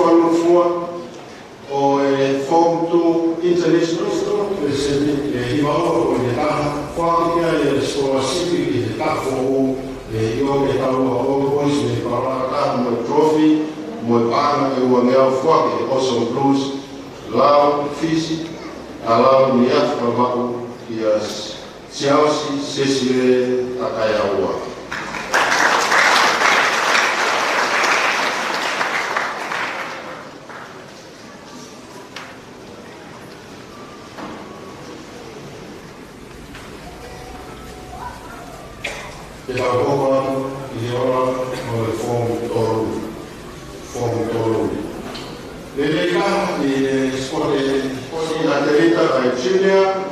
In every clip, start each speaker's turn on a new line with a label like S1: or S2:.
S1: for form to international presente e valor con l'età qualche scolastica di età fu io che stavo poi si parlava come trophy mo parla e uomel fuoco also blues lao fisi alao niat pamaku ias siausi sesire takayawa. Kita bukan ialah form tolu. Mereka di sekolah laterita di Chile,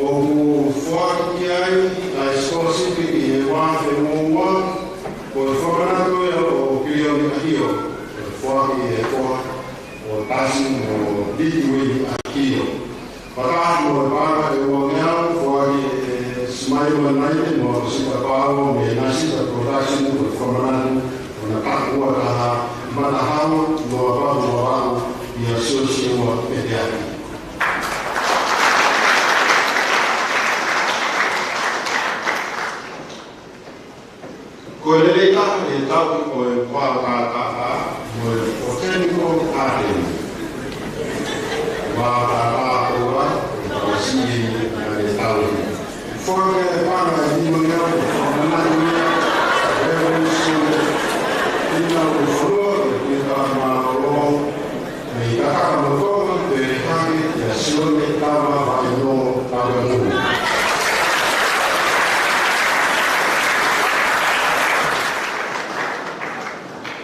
S1: o fortiai a sekolah sipil di Wan Femua, o formato o pionio, o tasim o didiwi akio. Para mo para o ngau Smile United mo si Papao may nasi sa production ng formanan o nakakuha ka matahawag mo ang i-associate mo mediati. Kung nilita ang tawag ko yung pagkakaka mo yung potential atin makakakuha o siya na tawag. Forme para di mangiare una revoluzione in un foro che dava loro nei cacano come per fare di azione dava vanno pagano.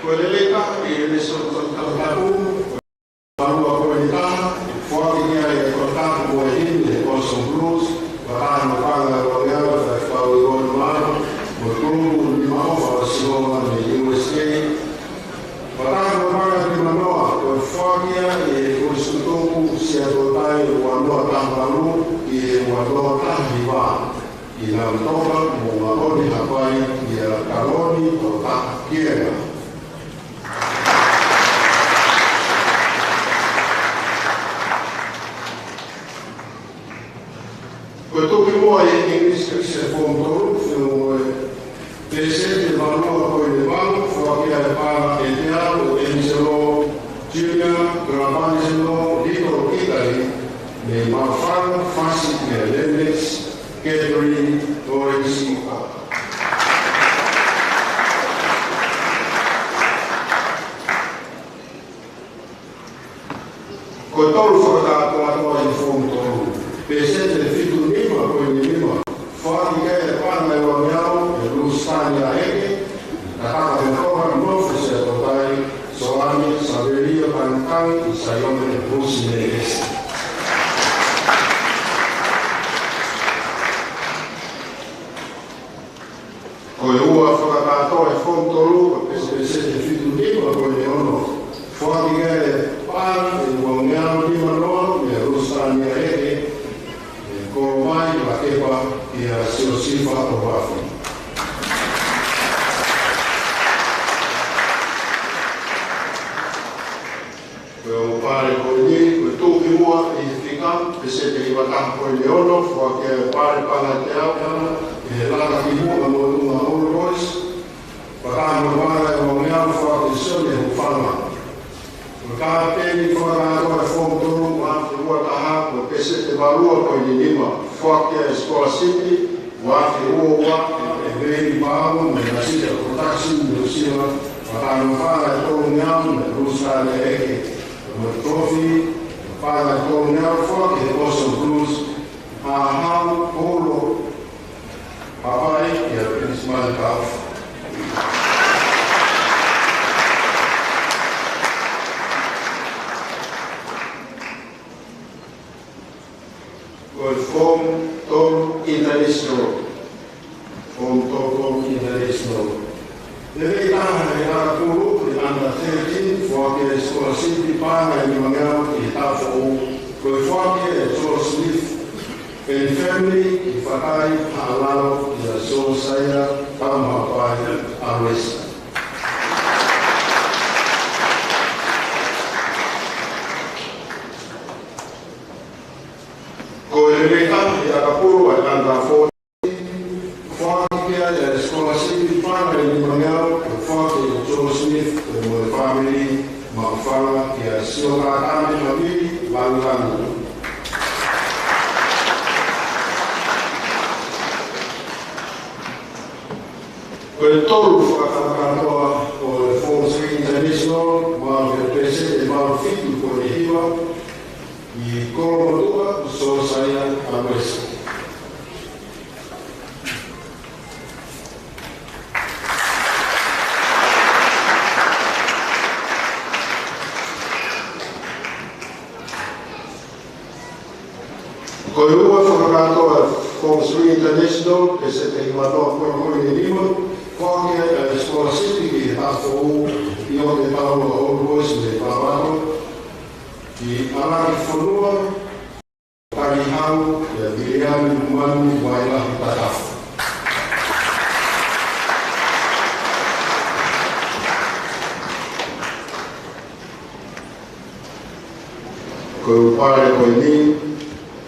S1: Quelle l'età e le sottotapu valua qualità fuori che hai contatto con le posso blues Bahkan para warga dari Luar berkumpul di bawah semua di USA. Bahkan warga di Manoa, California, di Wisconsin, Seattle, Wanoa Tampalu, di Wanoa Tahiwa, di Nantoka, Mongoloni, Hawaii, di Kaloni, Kota Kiera. Questo primo è in inglese che si è fondato, presente il valore poi del valore, fuori alle parla e teatro, e Angelo, Giulia, Gravangelo, Little Italy, nei Malfano, Fassi, Lennox, Catherine, Lorenzi. Questo fu dato a noi in fondo, presente il figlio fuori che parla e guardiamo e lui sta in rete la capa del cover non fosse a totale solami saberio cantare il saione del bussi nelle est come uno affogato e fonto lungo che se siete figlio di ma poi ne ho fuori che parla e guardiamo prima loro e lui sta in rete come mai la chepa e a seu sifa o wafi. O pare con lì, tu che vuoi edificare, che se ti va a con il leono, fu che pare pala teatro, e la che vuoi una Rolls-Royce, parando pare con il fu che sono un fama. Perché per fornare fondo quanto vuoi da perché se ti valua poi di lima fuori a scuola siti quanto uova e vedi pago nella sita production dello sino ma non fare torniamo nel rusare che come trophy fare torniamo fuori e posso blues a polo papai e al principale capo Form Tom International. The verità era puro under 13 fuori scuola siti parla di Mangano e Tafo con fuori e Joe Smith per i family i fatai all'anno della sua saia Tamapai a West. Koeleka e akapuru a tanga fo whakia e a skola siki whanga i Limangau e whake e Joe Smith e mo e family ma whanga i a sioka ame mawiri langangu. Ko e tolu whakakatoa o e Falls Creek International ma e pese e mau fitu ko e hiwa i koromotua so saia a West. Ko e ua whakakatoa Falls Creek International e se te manoa koi ni lima whakia e Skola City ki e tafo o i o te tau a Old Boys me Pawano i alaki whanua Tarihau e Viliani Manu Wailahi Tatafu. Ko upare ko ni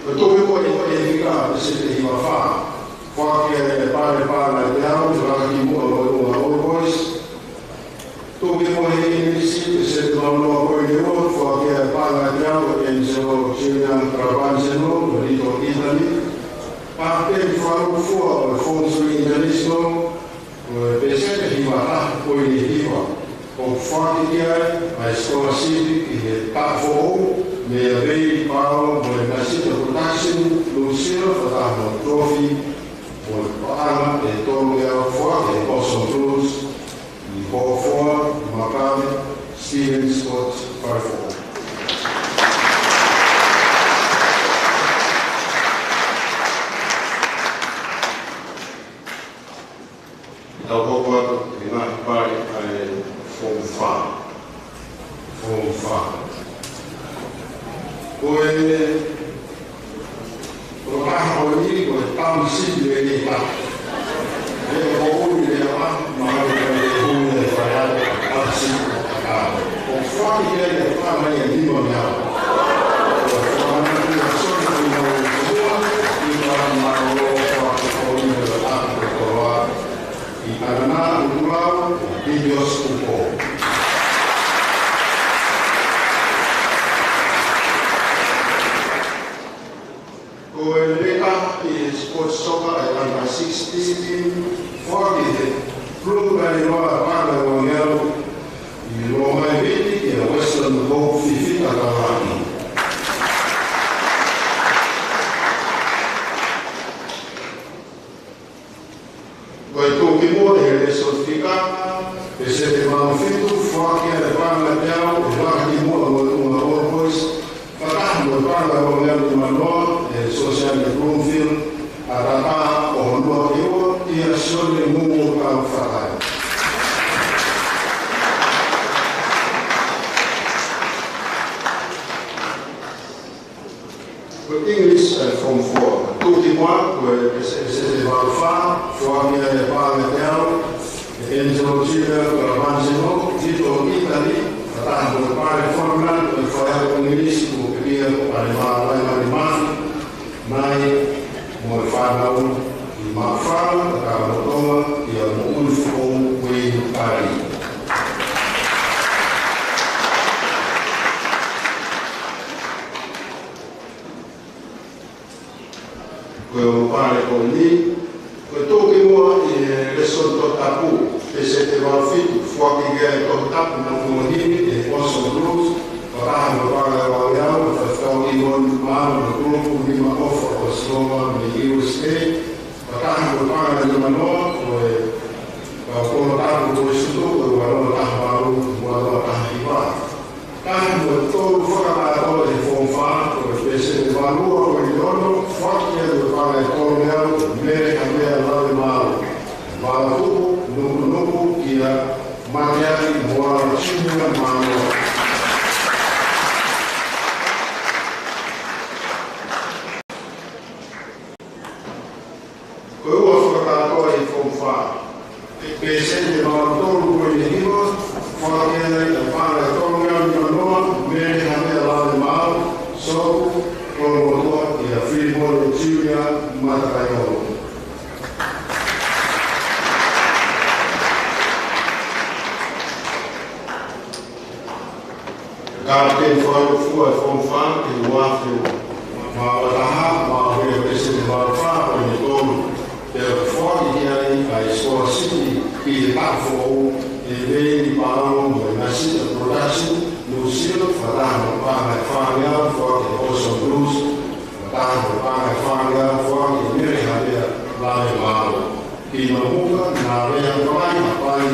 S1: ko tobe ko e hika e se te hiwa wha whakia e pare pāna te au raki mua o Old Boys tobe ko e nisi e se te manoa ko i o whakia e pāna te au e nso Julian Travanzano Rito Italy Pate i wharu fua o Falls Creek International o e pese te hiwa ha ko i hiwa o whakia a Skola City ki e tafo o me a vei pao mo e Masita Production Lucille whataho trophy mo e paana e tolu ea whua e Awesome Blues i Hofoa, Makame, Steven Scott, Farfo. Tau hoko atu i ngā pari ai Form 5. Form 5. Ko e kaha o ni ko e tamu sidi e ni ha. E o ui e a maha e hui e whaiau a sidi a o whaki e e whama e lima mea. O whama e a sori i ngā o kua i ngā maro whaki o ni e a tāku koroa i anana ukurau o Bibios Upo. Ko e leka i sports soccer e under 16 whaki he plumari roa pāna o ngau i Roma e Viti i a Western Hope Fifita Kawani. Ko e tōki mua e le solfika e se te mawhitu whaki e pāna te au e whaki mua o unga Old Boys whakaha mo pāna o ngau i manoa Social Bloomfield a rata o honua iwa i a sione mungu ka whakai. Ko English Form 4, tūti mua ko e se te whawha, whakia e pāne te au, e Angelo Chile Caravanzino, Tito Italy, a taha ko e pāne whangan, e whaiau English ko ke ria pāne maa lai mani mai mo e whanau i mawhana ka rotonga i a mo ulfo wei kari. Ko e o pare ko ni, ko e tōke mua i reson to tapu, e se te walfitu, whaki gea e to tapu na kumahini e Awesome Blues, whakaha mo pare o iau, whakauki mon maano na grupu lima ofa o Sloma me USA, whakaha mo pare na manoa, o e kono tapu ko e suto, o e waroa taha maru, waroa taha hiwa. Kaha mo e tōru whakakatoa e Form 5, o e pese te marua o i ono, whaki e o pare e tōru meau, mere a mea lawe maru. Wala huku, nuku ki a mariari moa chimua maanoa. Ko ua whakakatoa i Form 5. Pese te maratonu ko i hima, whakakea i pāna e tōru meau i manoa, mere a mea lawe maru, so, kono motua i a Freeport Kapten fua fonfa ke wafu ma wataha ma hoi pese te marfa o ni tolu te fua ki kiai ai Score City ki te tāwhou e vei ni pāramo mo i Nasita Production New Zealand whataha mo pāngai whāngia fua ke Awesome Blues whataha mo pāngai whāngia fua ke Mary Hadea Lai Mālo ki mamuka nā rea kawai hapai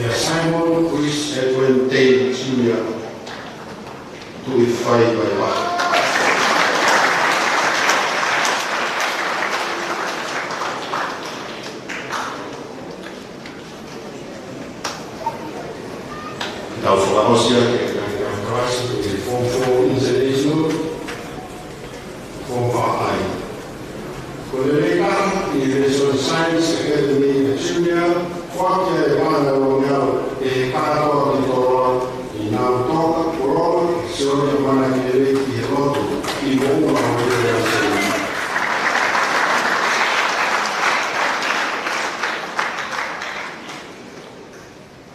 S1: ia Simon Chris Edwin David Jr. Tu i whai mai wā. Tau whakahosia ke Kraisi tu i Form 4 International Form 5. Ko le reka i Reson Science Academy Junior whakia e wāna rongiau e kātoa ki toroa i nāu toka korona se o te mana ki e reki e roto i mōma o e rea se.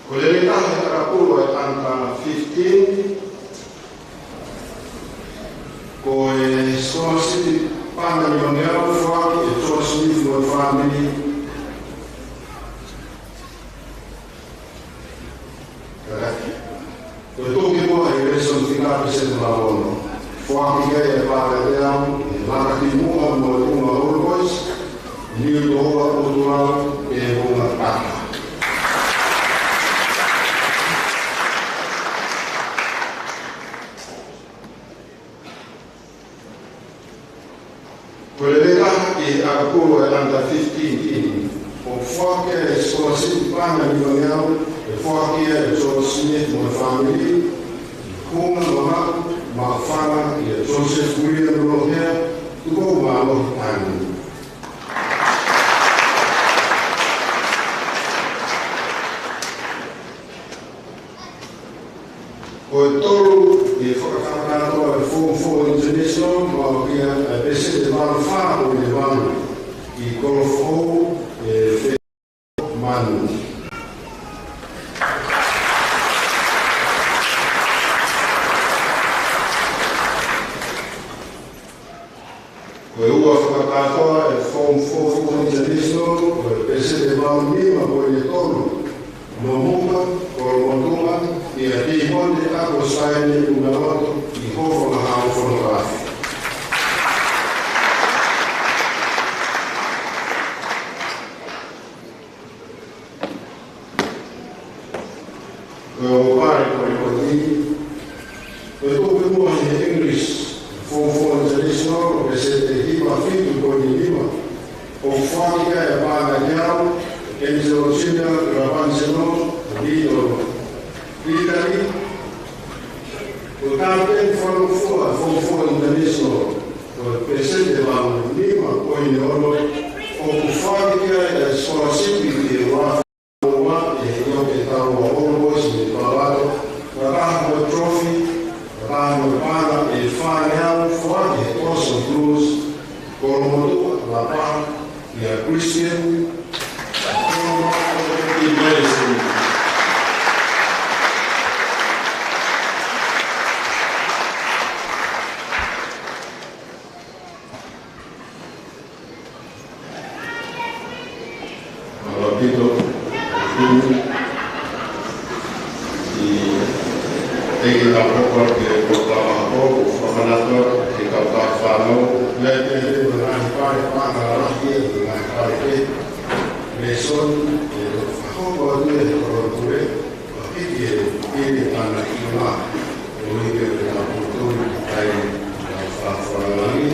S1: Ko le reka he karapuro e tanta 15 ko e Score City pana i rongiau whaki e George Smith no family ko toki mo e reson tika presente la ono fo ke e para de am la ki mo mo uma orgos ni do cultural e uma pata ko le vera e a ko e anda 15 o fo ke e Score City pana ni no Whaki e George Smith mo family, kuma noha ma whanga i a Joseph William Rohea, tuko ma mo tani. Ko e tolu i whakakakatoa e Form 4 International, ma kia e pese te manu whāo i manu, i kolofo e manu. Ko e ua whakakatoa e Form 4 International, ko e pese te manu mima ko e tolu, no muka, ko e motunga, i a ti honde ako saene una roto, i hofo na hao fonografi. Ko e o pare ko e koti, ko e tope mua i English, Form 4 International, o pese te hipa fitu ko ni lima, o whakika e pāna kiau, Enzo China, Ravanzeno, Lido, Italy, o Captain Form 4 International, o presente vamo lima ko ni ono, o whakika e Score City ki wa e io che tau a Olmos, ni Palato, Ravango Trophy, Ravango Pana e Faniao, Fuaki, Awesome Blues, Coromodo, La Paz, e a Christian, e Medicine. Repito, e la poco che portava a poco, famanato, che cautava fanno, le fare quando la chiesa, le son, e come dire, le corretture, che hanno chiamato, lui che la cultura, che fa fuori la lì,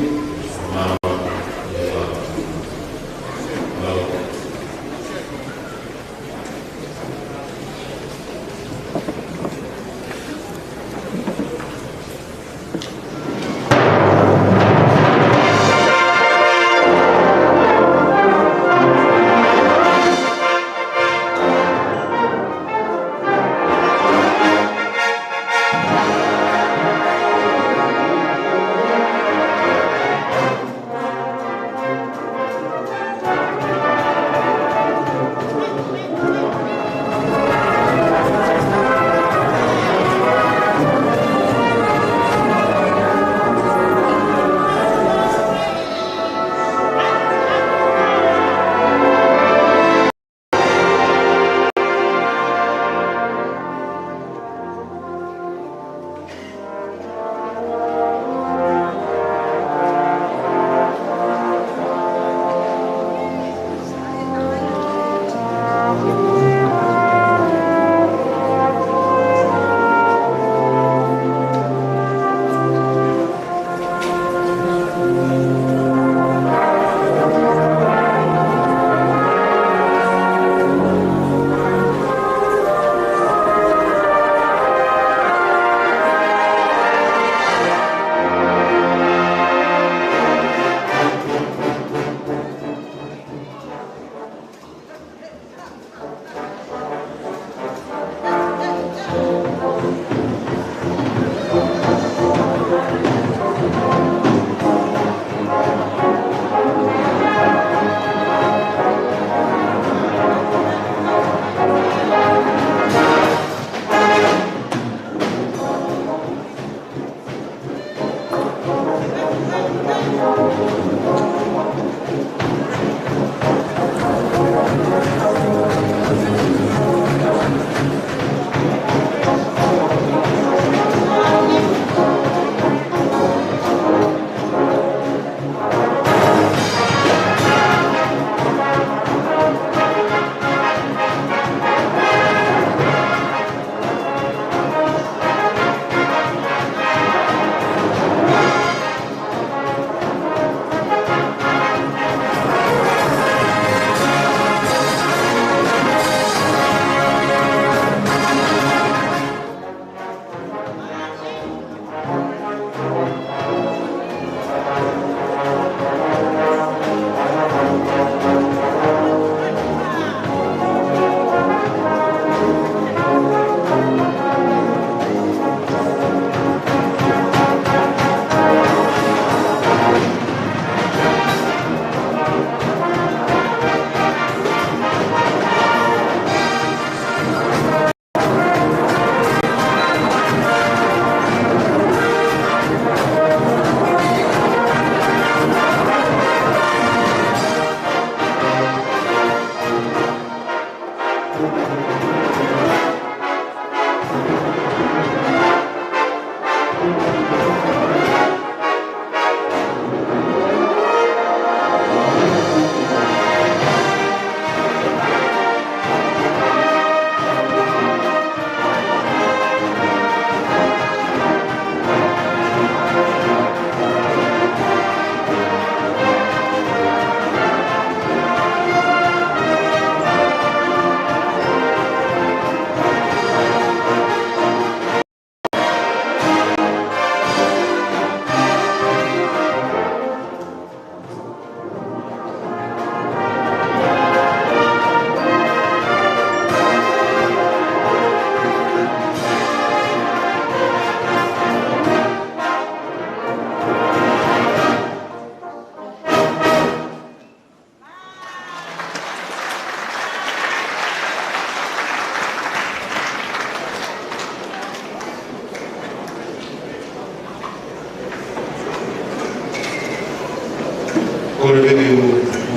S2: Kore bebe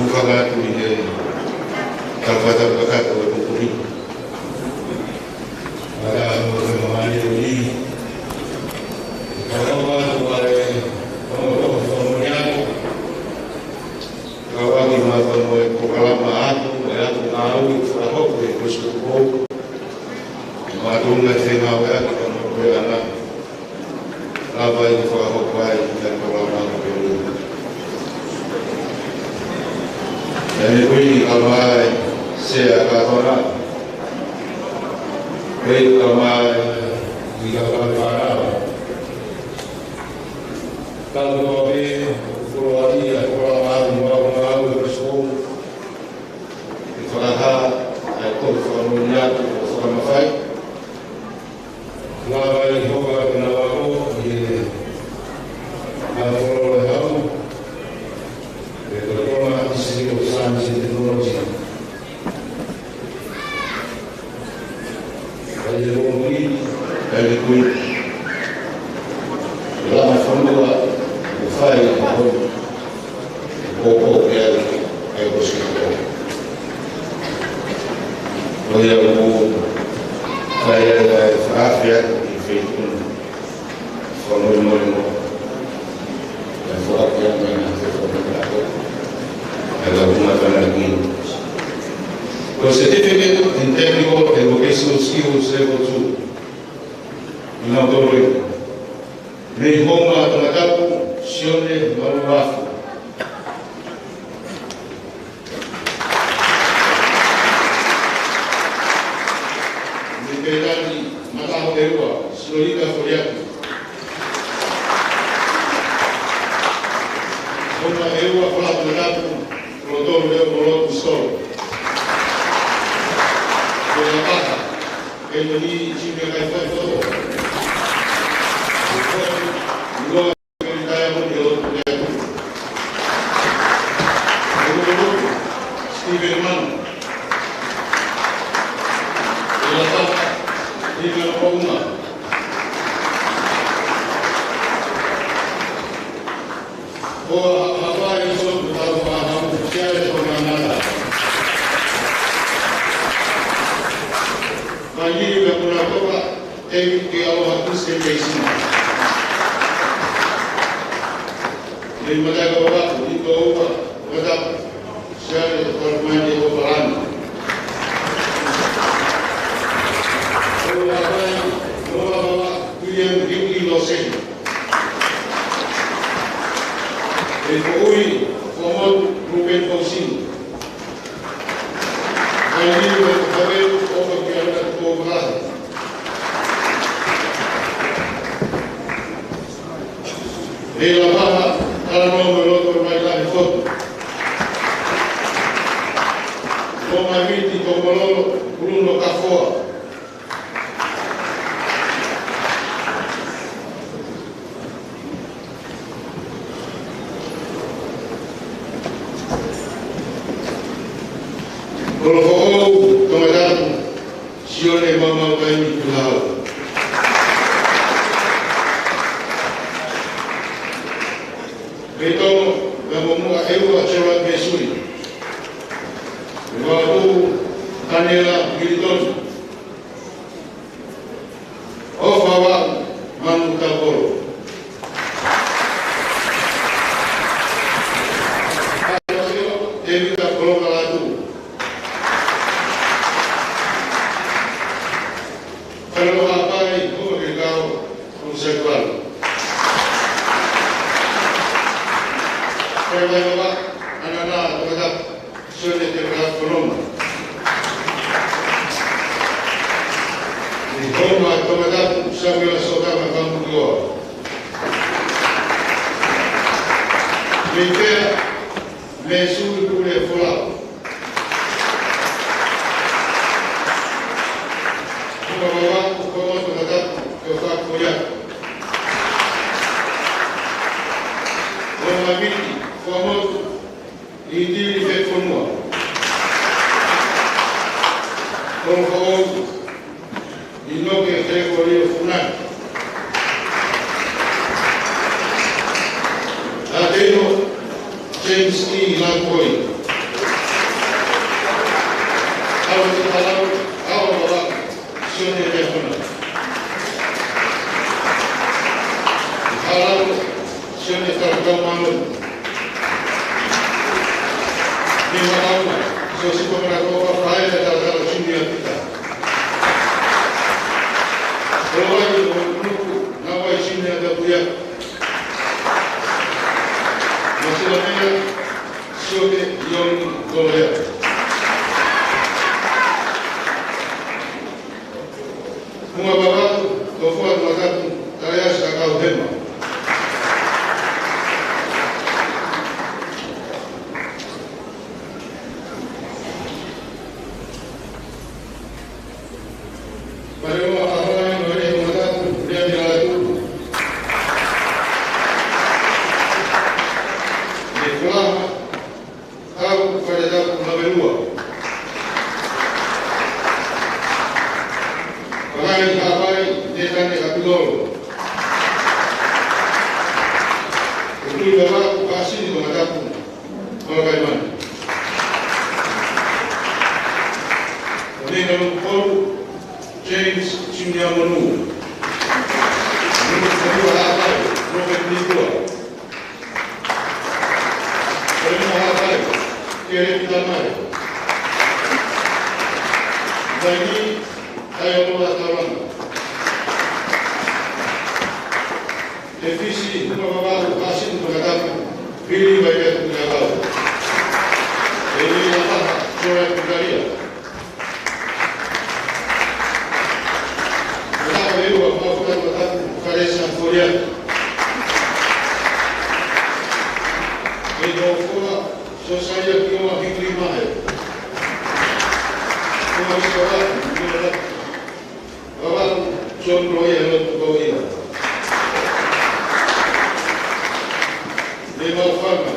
S2: ufagatu ide kalfata bakata wa kukuri. Ada mahali ini. Kalau wale pemulihan, kalau kita kalama atu, ayatu naui fahok bersuku, madunga tema ayatu kamuliana, apa itu fahok baik dan kalama beru. Jadi kui kalama saya katakan, kui kalama jika kalama kalau kami keluarga orang orang bersuku itu adalah ikut formulnya sama baik. Nama yang juga kenapa di kalau tahu itu cuma sisi usaha teknologi. Jadi mungkin dari kui dalam formula fai poco che è così vogliamo fare la fafia di fitto con il mondo la fafia che è la prima lagi lo certificate in technical and vocational skills level 2 in autonomy nei homa tunatapu sione marubafu nipelani mataho ewa sinolika foriaku homa ewa kola tunatapu protoro leo molotu solo kwenye pata eno hii chime kaifai todo Lord, Stephen Mann, Stephen Ouma, habari zote tunazofahamu kuhusiana na nada. Majini ya kunatoka hivi au hakusi kesima. Ni madaka wako ndio huwa wadau shari formani wa barani. Kwa habari kwa William Hickley Loseni. Huyu Omar Ruben Fausini. Majini wa kabel kwa kianda kwa barani. Ela baha ala nombre otro baila foto. Toma viti como Bruno Cafoa. Colocou tomado sione mama vai me cuidar. Então, vamos eu achar que sui. Vamos Daniela Gildon. O baba Manu Taboro. Evita coloca lá tu. Kalau apa itu kau konsekuensi. Kalau anak-anak tetap sulit terhadap kolom. Di kolom tetap sambil saudara kamu dua. Mereka mesul boleh pulang. Bawa kolom tetap kefak kuliah. Kolom ini famoso Indy fait pour moi. Por favor, y no que esté por ello funar. Latino James E. koi. Awa te halau, awa wawa, sione e hona. Halau, sione tarakau manu. Ni wahauna, so si pamana koka whae te tarakau sini a kita. Rawai o nuku, nawai sini a tapuia. Masila mea, sioke ioni kolea. Uma babatu, tofua matatu, tareas kakao hema. Mareo ahora no eres matatu, ria miratu. De flama, kau faredaku maberua. Pagai hapai dekane kapilolo. Ukui babaku kasih mengataku bagaimana. Ini dalam polu James Cimdiamonu. Menurut kedua hapai Robert Nidua. Kedua hapai Kere Pitamai. Dan ini saya mula tawan. Devisi babaku kasih mengataku pilih baik itu jawab. Ini apa? Soal pekerjaan. Kenapa itu apa mengataku karesa Korea? Ini doa sosial kita hidup mahal. Kuma sekolah kita awal contoh yang untuk ini. Lima farma,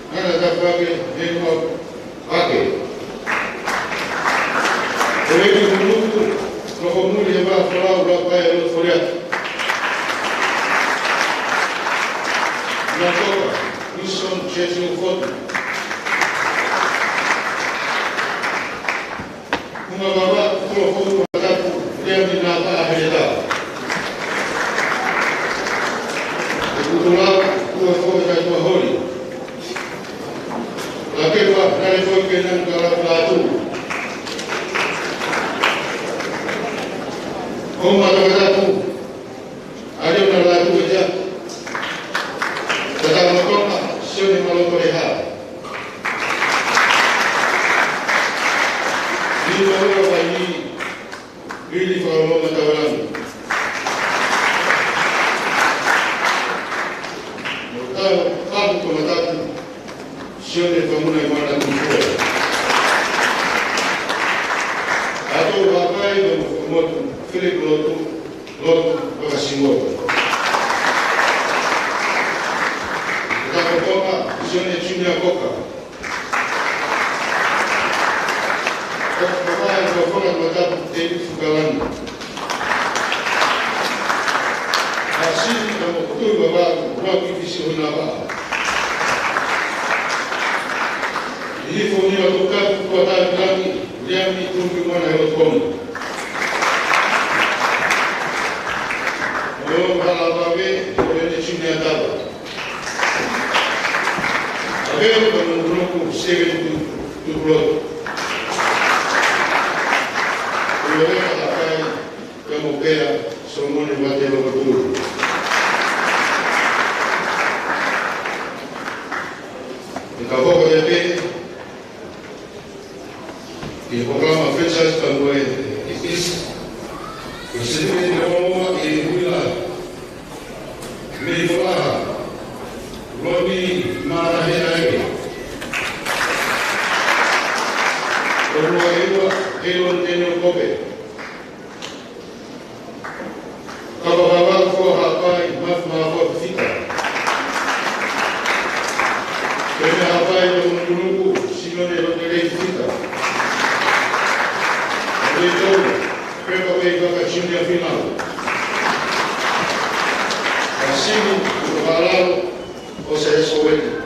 S2: mana dapat lima pakai. Mereka menunggu, kalau muli yang berapa berapa yang berfoliat. Nampaknya, Wilson Chesney Ford. Kuma bapa, kalau foto berapa dia minta akhirnya. Kebetulan dua foto dua holi. Lagi pak dari foto kenan kalau pelatu. Kau ada pelatu, ada pelatu aja. Tetapi kau sudah malu terlihat. Di bawah ini, ini kalau matawalan. Kamu komentar siapa pengguna yang mana tujuan? Atau apa yang membuat Philip Lotu berhasil? Kita berdoa siapa cuma koka. Koka yang berfungsi macam David Fugalan. Hasil kamu betul bawa rocky visi hunaba. Ini foni waktu kekuatan kami yang ditunggu mana yang kom. Oh kalau babe boleh cuma tahu. Abe menurutku segera tu blog. Boleh apa kamu kaya semua ni baca betul. Acabou de ver que o programa fecha esta noite e fiz o serviço de honra e cuidado. Me falar, Robi Maraherae. Como eu tenho cope. Kalau for rapaz, mas for fica. Kena apa yang menunggu sehingga dia berjaya. Itu, mereka akan cium final. Assim, o balão, você é só ele.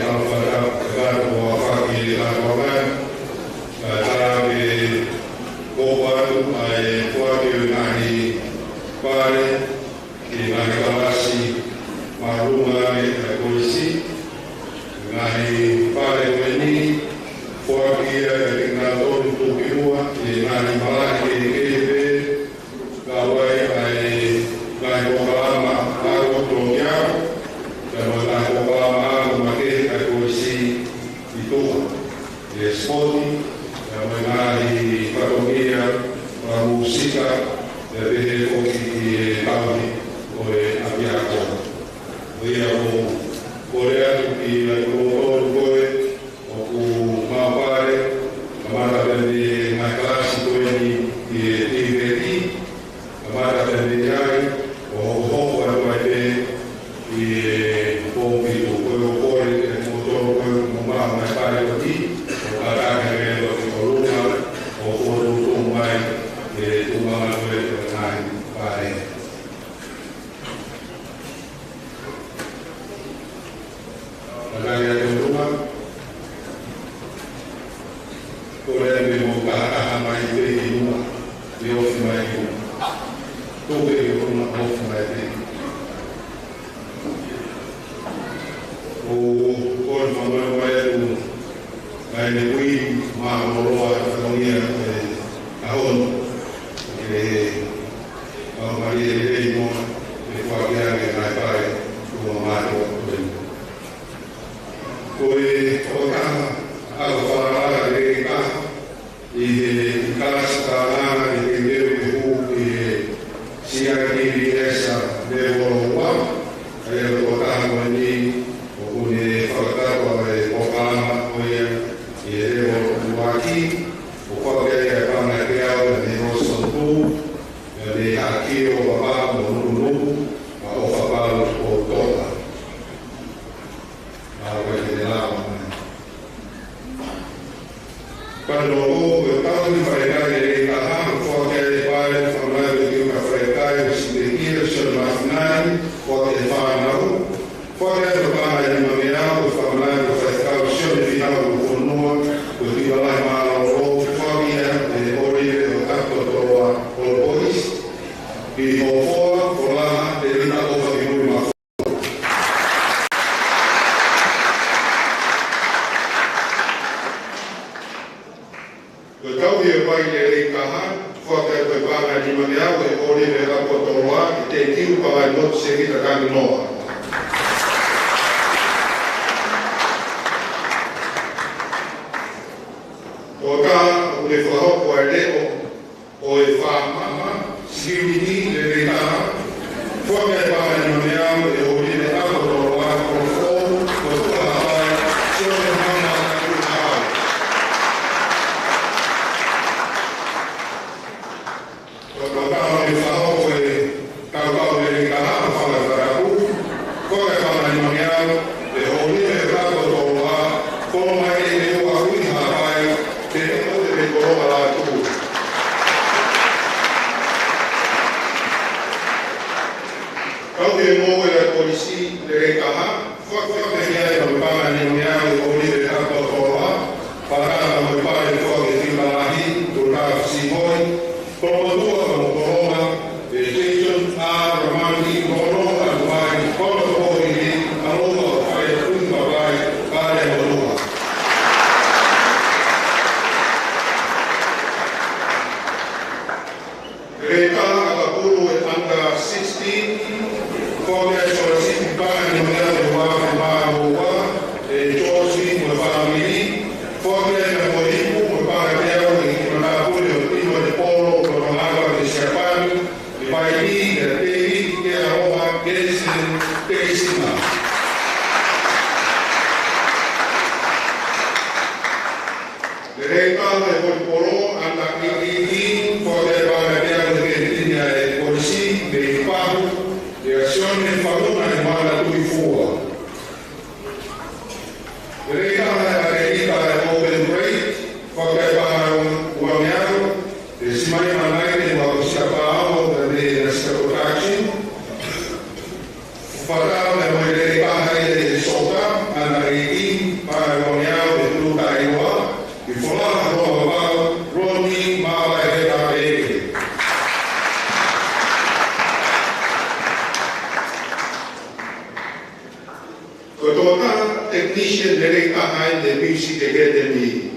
S3: Alfa Gato Wafaki Alfa
S2: marunga e polisi ngai pare meni foakia e ngā tonu tūkirua e ngāni maraki e kepe kawai ai ngai hokalama aro tongiao ka ngai hokalama aro make e polisi i toa e spoti ka ngai parongia a musika e rehe oki e tauni o e apiako ia o korea ki la kooro koe o ku mapare amara tani na klasi koe ni e tiveti amara tani ai o ho o mai te i pompi o koe o koe e motoro koe mo mai pare o ti o karaka e o koluna o koru o mai e tumanga koe o nai pare Naya rumah, korang memang kahar mai di rumah, di ofis mai rumah, tu di rumah ofis mai di. Oh, korang memang mai tu, mai ni kui mah moroa dunia tahun, kalau mai di rumah, di keluarga yang naik pai, rumah mahu. Koe tokanga ala whaara e ka i kalasa tāna i te mero i hū i siara kiri esa me woro wā e ala tokanga koe ni o kune whakatawa e whakama koe i e woro waki o whakea e panga ke au e ne rosa tū e ne haki o wapa o nunu a o whapalo o toka Quando o tal de fregar ele carro porque ele vai falar de uma fregar se daqui se imaginar porque fala não porque ele vai de maneira o falar de fregar o seu final do forno o que vai mal o porque é origem do acto do o pois e o for falar de uma coisa de uma Kau dia pai dari kahan, fokai berbangga di mana we ori mereka potoroa, kita kiu pakai not segi tekan noa. Oka udah faham kuade o faham sini dari kahan, fokai pakai di mana we ori mereka potoroa, potoroa, siapa nama Para Ko tōna technician nere kahai the music academy.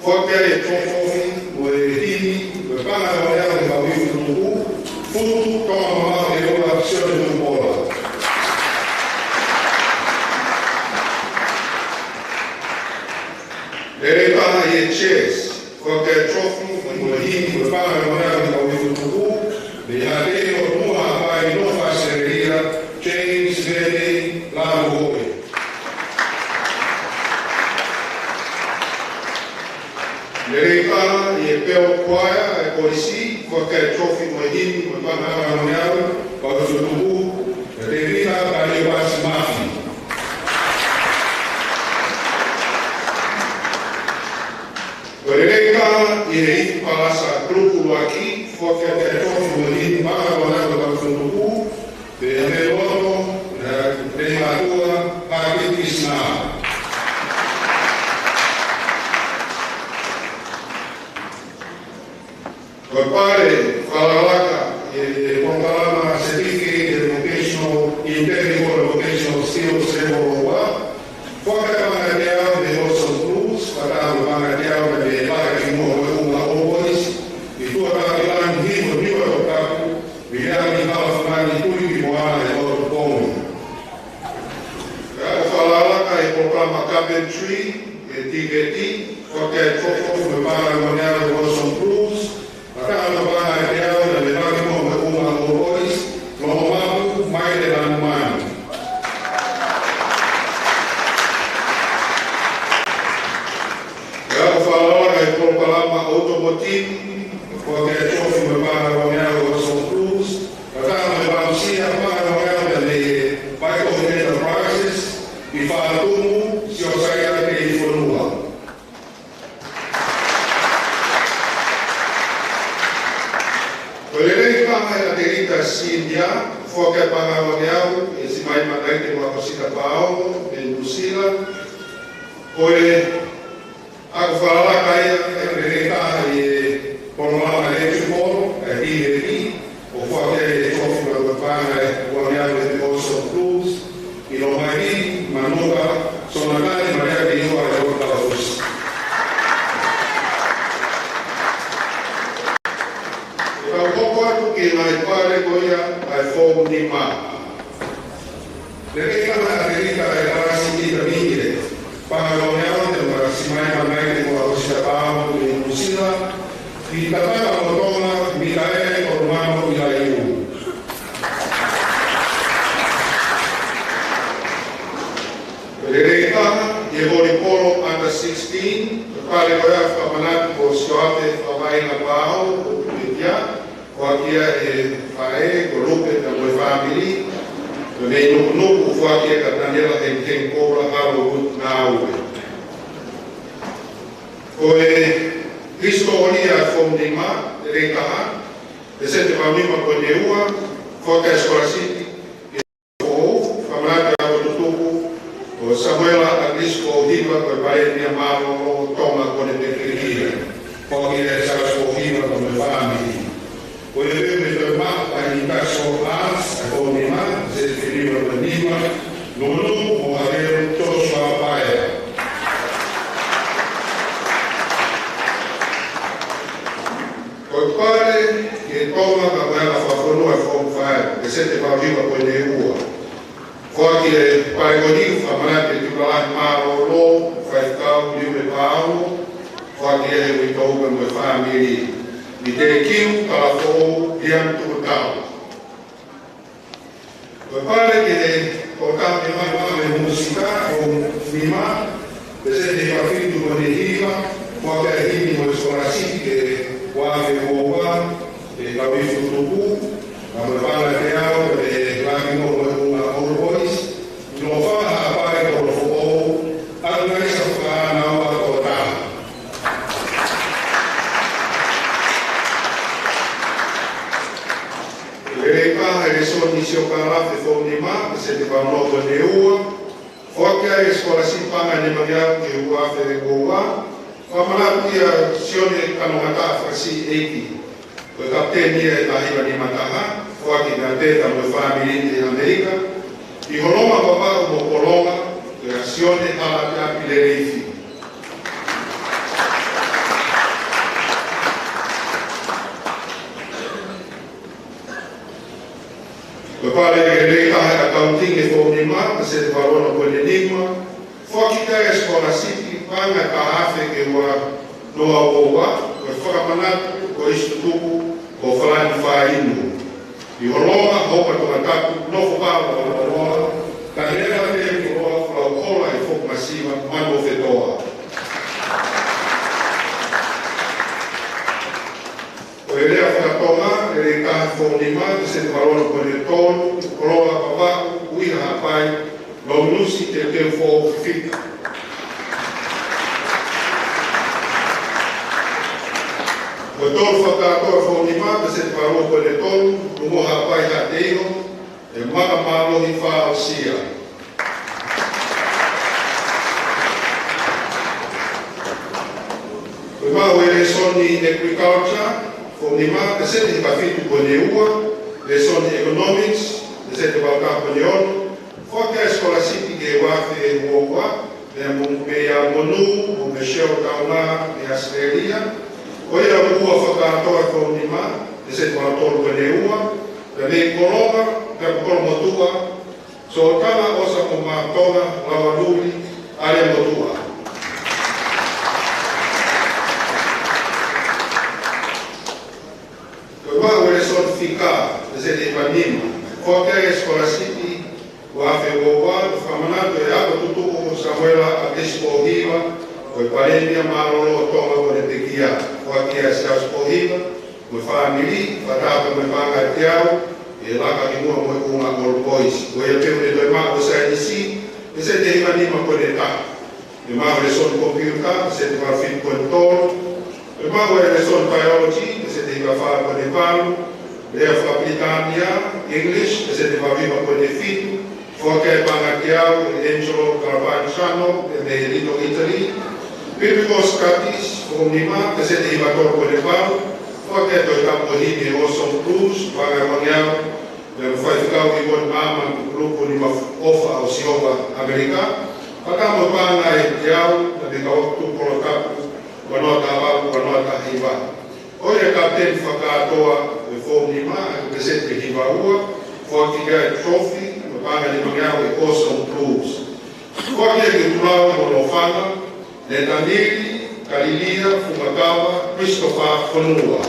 S2: Whakea e tōwhowhi mo e hini, mo e panga o ea o mawhi tunuku, futu toa maa e ola sione tunupola. Nere kahai e chess, whakea e tōwhi mo e hini, mo e panga o ea o mawhi tunuku, me hake o mua hapai no whasereria, James Verde Lamuhoe. Nere kana I e peo kwaia e koisi, whaka e tōwhi mo e hini, mo e pangahara mo nearu, waka tutuhu, e te rina ka e wasi mafi. Ko nere kana I e iwi palasa grupu waki, whaka e tōwhi mo e hini, pangahara mo nearu, waka tutuhu, te ame roto, te matua, hake tisnaa. Ko pare whalalaka e Pongalama Certificate in Technical Vocational Skills Level 1. Whakatanga te ao me Awesome Blues, whakatanga wanga te ao me Whaka ki moho e unga All-Boys, I tuatanga lani himo niwa o kapu, Miliani Halafamani tui ki moana e Oto Pongi. Ka whalalaka e Pongalama Carpentry, e TVT, whaka e tōwhi me Whaka Monea e Awesome Blues, Whakatanga wanga te ao me Whaka ki moho e unga All-Boys, Loho mapu, mai te lanu mani. Pongalama Automotive, whaka e tōwhi me Whaka Monea e Awesome Blues, whakatanga me Whamsia, Whaka Monea me Michael Enterprises, I whaatumu, si o saia te I whanua. Ko le rei kaha e te rita Sindia, whaka e Whaka Monea e si mai matai te wakosika pāongo, e New Zealand, ko e ako whalalaka ia e rei kaha e Pongalama Electrical, e IEP, o whaka e tōwhi me Whaka e Monea e Awesome Blues, I lo mai manuka, sonakani maria ki iwa e o Kalausi. E kau koko atu ki ngai pare koia ai whou ni mā. Le rei kaha a rei kaha e karasi ki ta mingire, Whaka Monea te marasi mai manai te kua osita pāmo I New Zealand, I tataka o tōna Mikae o Rumano I a iu. Le rei kaha, I hori polo under 16, pare koea whamanatu ko sioate whawaina pāo o Tumitia, ko akia e whae, ko lupe ta koe whamiri, ko nei nuku ko akia ka Daniela e Ken Kora haro ut ngā ue. Ko e Kristo onia e whomdima, le rei kaha, e se te whamima ko ne ua, whaka e skolasiti, o Samuela Agrisco Hiva ko Paretia Maro Toma kone te kirihira. Ko i e Sarasco Hiva ko me family. Ko i me te mapa I Taso Arts, ko ni ma, se te riva ko nima, nunu o areo Joshua Paea. Ko i pare, ki e toma ka koea whakonua e whomwhae, e se te whawiwa ko ne ua. Whaki e paregoniu whamanate tukalahi maro lo, whaikau liu e pāo, whaki e ui tauka mo e whamiri. I te kiu kalafou iam tukatau. Ko pare ki e kotau te mai musika o Nima, te se te whawhitu mo ne hiva, whaki e hini mo e skorasiti ke wāwe mōwa, e kawifu tuku, na mo e whana te ao, e laki mo e unga All-Boys, I lo whana a pare ko lo whoo, atu nai sa whana o a ko tā. Le rei kaha e so nisi o karafe whou ni mā, se te whanoko ne ua, whakia e skorasi panga ne mangiau ki uafe e koua, whamanatu ia sione kanongata whakasi eiki, ko kapteni e tahiwa ni mataha, whaki na teta mo e whamiri te Amerika, I holonga papau mo kolonga, Creazione alla Pilereifi. Pare che lei ha accounting e fornima, se valore con l'enigma, fuochi che è scolasiti, panga cahafe che va no avoa, per faramanat, o istutuku, o falan fainu. I oloa, hopa tomataku, no fubava o oloa, canela te oloa, flaucola e foc massiva, mano fetoa. O elea fratoma, ele caha fornima, se valore con il tono, Roa Babaku, Uiha Hapai, Nomunusi Te Teu Fo Fika. O tolu whakatoa whaunimata se te waro koe le tolu, Rumo Hapai Hateiro, e maka mālohi whao sia. Koe mau e le soni agriculture, whaunimata se te hikafitu koe le ua, le soni economics, se te waka ponion, whaka skolasiti ke wafe e huowa, me a monu, o me sheo tauna e Australia, o ia ua whakatoa whaunima, se te watoru pene ua, me koroma, me koromotua, so tama osa mo mātonga, lawa nuri, aria motua. Koe wā ue son whika, se te panima, Whaka e skolasiti, wafe wowa, whamanato e ako tutuku Samuela a Kispo Hiva, koe paremia marolo tonga kone te kia, whaki a Siaspo Hiva, koe whamiri, whatapa me whanga te au, e laka ki mua moe kunga kolo pois, koe a teo ne toi mako sa inisi, e se te hiva nima kone ta. E mako e son computer, se te whawhit kone toro, e mako e son biology, e se te hiva wha kone palu, Lea whakapitania, English, e se te wawiwa koe te whitu, whaka e Pangakiau, e Angelo Caravansano, e Mehelino Italy, Biblical Scottish, Whonima, e se te hiwatoro koe te pau, whaka e toi tapo hini e Awesome Cruise, Whaka e Wangiau, e whaiwhikau i koe mama, grupo ni ofa o Siowa Amerika, Whakamo panga e Tiau, na te kaotu korotapu, Wanota Awapu, Wanota Hiwa. Oia kapten whakatoa, Whaunima, e se te hiwa ua, whakiga e trophy, o panga ni mangiau e Awesome Cruise. Whakia ke tulau o Lofana, Netanili, Kalilia, Fumakawa, Christopher Whanua.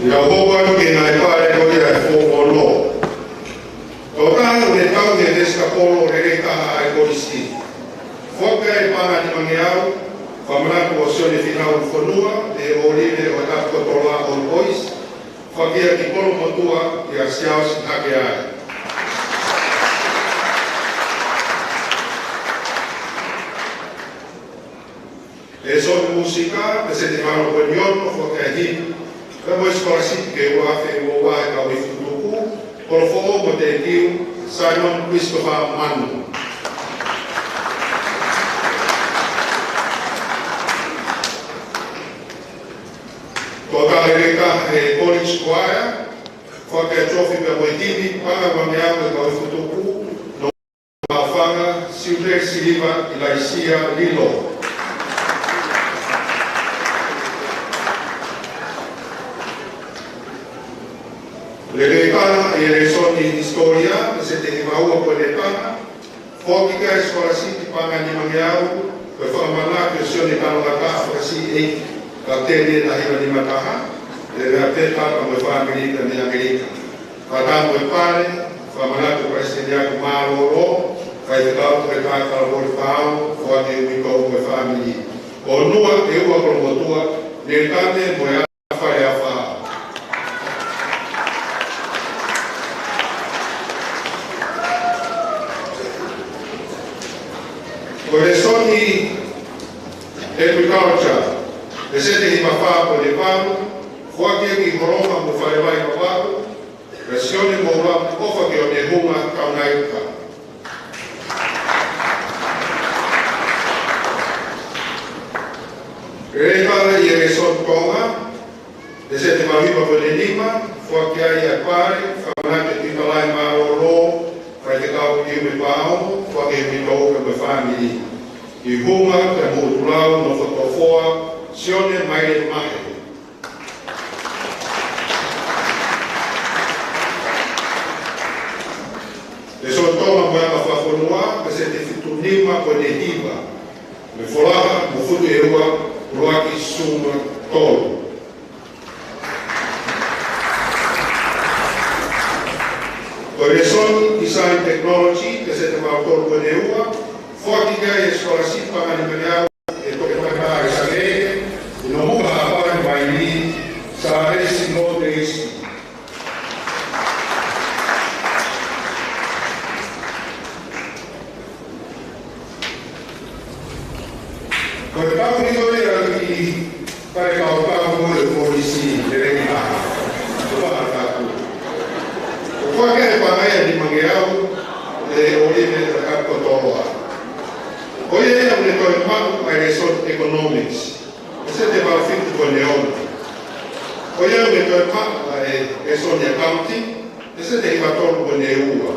S2: Ia hoa ke nai pare koe ai whōmono. Tō tāna me tau he Neskapolo re kaha ai korisi. Whaka e pana ni mangiau, whamanatu o sione whinau whanua, e orire o tāpua tola o pois, whakia ki polo motua i a siaos hake ai. E sone musika, e se te maro koe niono, whaka e hini, Kamo skolasiti ke wafe o wae ka wifutuku, kolo mo te kiu Simon Christopher Manu. Ko reka e college choir, whaka e trophy pe moitini, panga wameau e ka wifutuku, no mawhanga, Silver Siliva, Ilaisia Lilo. Le rekana e le soni historia, se te himaua koe le tana, whokika e skolasiti panga ni mangiau, koe whamana ke sione kalongata whakasi e ka tene na hiwa ni mataha, le rea petaka mo whamerika ni Amerika. Whatamu e pare, whamana ke presidentiaku Maroro, whaitau koe tākala hori whao, whate uiko mo whameri. O nua e ua kolomotua, le tane mo e awhare a whao. Ko le soni agriculture, e se te hima wha po le paru, whakia ki horoma mo whaewai papaku, resione mo ura ofa ki o ne hunga kaunaika. ko le lima, fua ki ai a pare, whamanake ki malai maroro, whai te kau ki me pāo, fua ke mi tau ka me whamiri. I hunga te mūtulau no whatofoa, sione mai e mahe. E so toma moe a whawhanua, ka se te whitu nima ko ne hiva. Me wholaha, mo futu e ua, uruaki suma tolu. Ko Resoni Design Technology, ka se te mautoro ko ne ua, whaki kai e scholarship pangani maneau, e toke makare sa lege, e no muka hapare mai ni, sa resi no te esi. Ko e pau ni ore a ki pare kau pau mo e polisi e rei maha. Ko paha tāku. Ko whake e pangai ni mangeau e ori me te kapo toloa. Ko e ea me koe maku ai resort economics. E se te pau fitu ko neona. Ko e ea me koe maku ai resort accounting. E se te iwa tolu ko neua.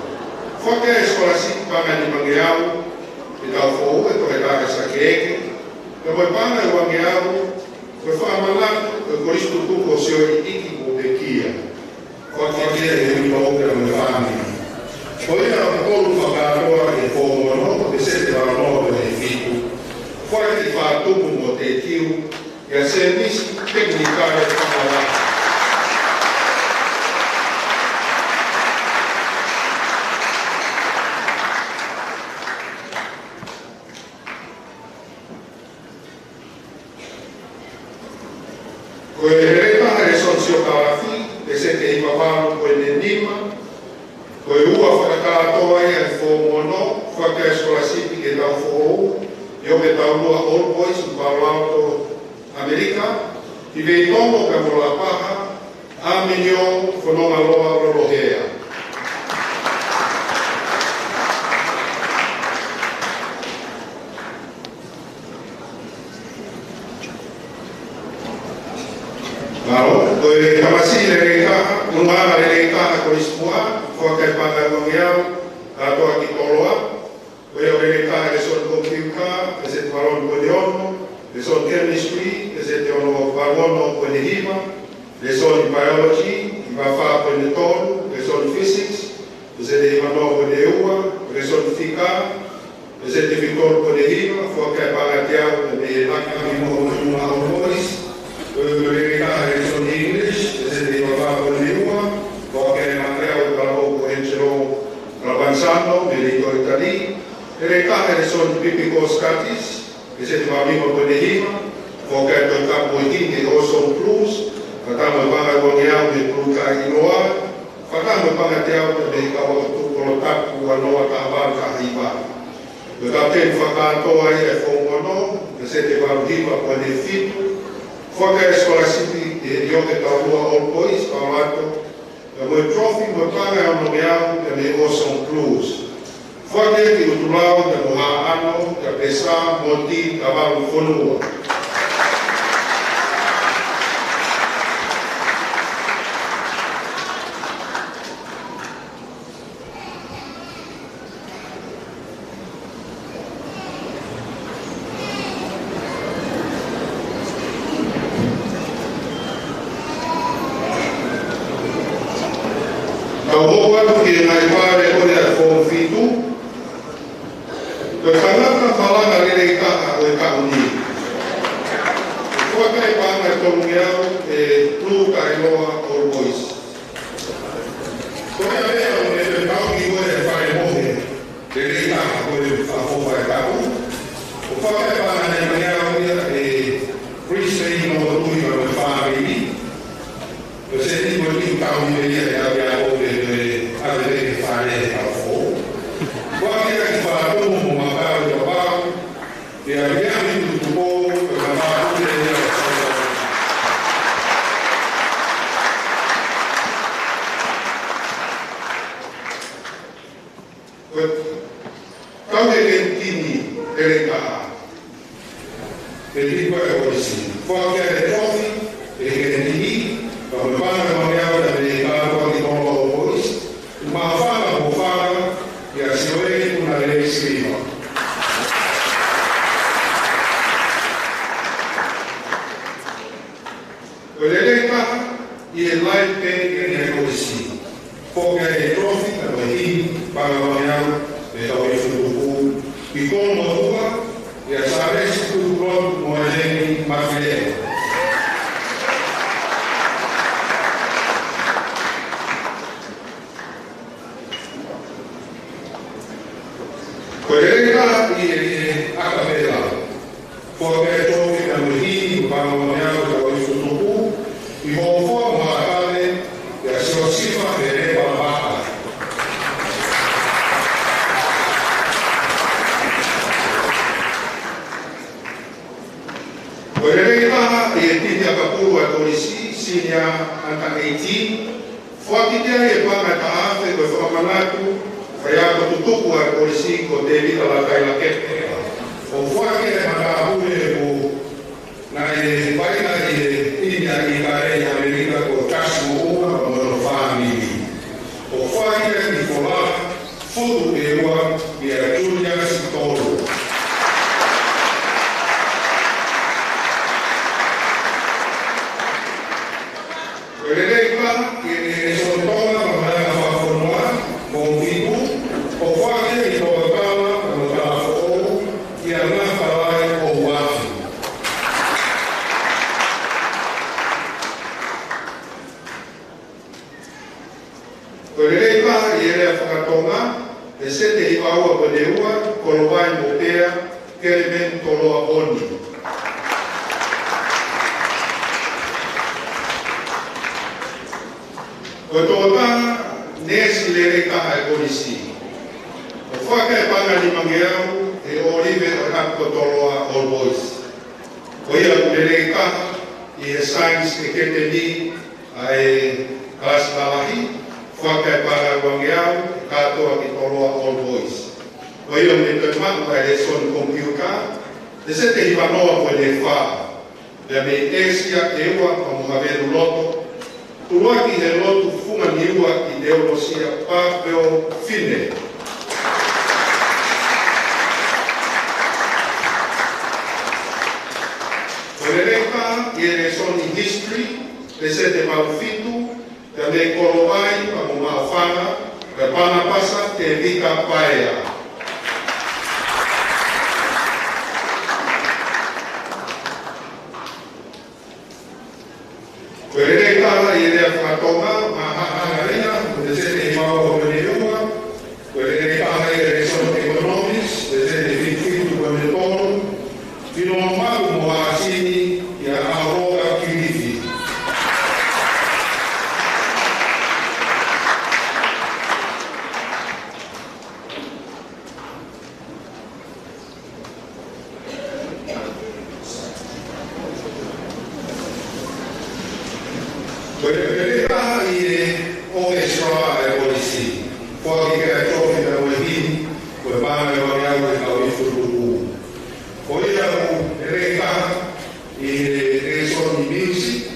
S2: Whake e scholarship pangai ni mangeau e tau fōu e tohe kāre sa keeke. Ka koe pāna e wange ahu, koe whaamalatu, koe koristu tuko seo I iki mo te kia. Koe kia e hemi maopera me whāmini. Koe ea o kolu whakāroa e whōmono, o te sete whāroa e whitu. Koe ki whātupu mo te kiu, ia se nisi teknikare whakalaka. Koe reka e sonsio kawaki, e se te iwa wāru koe ne nima, koe ua whakakātoa e whōmono, whaka e skolasipi ke tau whōu, i o me tau lua All Boys i Palo Alto, Amerika, i vei tomo ka mola paha, a minio whanonga loa rolohea. Maro, koe kamasi le reikaha, unumana le reikaha ko ispua, whaka e panga wangiau, katoa ki toloa, koe o le reikaha e son computer, e se te warono ko ne ono, e son chemistry, e se te ono warono ko ne hima, e son biology, I wawha ko ne tonu, e son physics, e se te imano ko ne ua, e son fika, e se te vitoro ko ne hima, whaka e panga te au, e me laki mo o numa autoris, koe reikaha e son English, e se te wawha ko ne ua, whaka e mangreo e kalao ko Angelo Ravanzano, me lito Itali, e reikaha e son Pipico Scatis, e se te wawima ko ne hima, whaka e toi kapo I kingi o son plus, whakamo e panga wangeau me pruka I noa, whakamo e panga te au me I kawa o tukolo tapu a noa ka awan ka haiwa. E kapten whakatoa I e whongono, e se te wawhima ko ne fitu, whaka e skolasipi e ioke taurua All Boys, Palo Alto, e moe trophy moe panga e ono meau e me Awesome Blues. Whaka e ki utulau e moha ano, e pesa, moti, kavalu whonua. Tau hoko atu ki e ngai pare ore a whong whitu. Koe whanaka whalanga rere I kaha o e kauni. Whaka e pānga e tonu ngeau e Blue Kailoa All Boys. Koe a rea o e kauni ore e whare mohe rere I kaha o e whahofa e kaku. O whaka e pānga e ngeau ia e Free State no tui o e whāri. O se ni mo ni kauni me ia e awe a o ave que fare a fo. Quando é que fala como uma barra de barro, e a minha do povo, a barra de quando é que tini ele tá, ele vai hoje. Quando é que ele tini, para
S3: se oe una lei scriva. Quelle lei e l'aipe che ne conosci. Poche e trofi, la mattina, pagavano e la fu i con tua e a sapere se tu proprio muovevi ma fedele. Quelle e a capella. Poche e trofi, la mattina, pagavano e la fu i con tua ma e a sua cifra e la bata. Quella e titi a capuro a polisi, sinia anta 18, fuaki te e panga taafe ko whamanatu, whaiako tutuku a polisi ko te vita la kaila kepe. O fuaki e mataapure ko na e waina e inia i kare i Amerika ko kasmo ua o no whaamili. O fuaki e ni kola, futu e ua i a Julia Sitolo. Quella che sono tona ma la fa formare con vivo o qualche di provocava con la o che alla fare o guafi. Quella che era fatona e sette i paua podeua con lo vai motea che elemento lo aboni. O tōna nesi lere kaha e polisi. O whaka e panga ni mangeau e orive o hapko toloa All Boys. O ia lere kaha i e science e kete ni a e klasi malahi. Whaka e panga mangeau e katoa ki toloa All Boys. O ia me te matu e son computer. E se te hipanoa po le wha. Le me esia e ua pa muhaveru loto. Tuaki he lotu funga niua i Deolosia Papeo Fine. Orereka i ere soni history, le sete maufitu, te me korovai pa mo maofana, pe pana pasa te vika paea. Quelle cala e le fatoma ma hangarina de sete mau venirua quelle cala e sono economics de sete fitu come tono fino a mago asini e a aurora kilifi Quelle o escola e polisi, poi che è trovi da uomini, quel pane e variabile che ho visto tu. Poi la reca e sono i misi,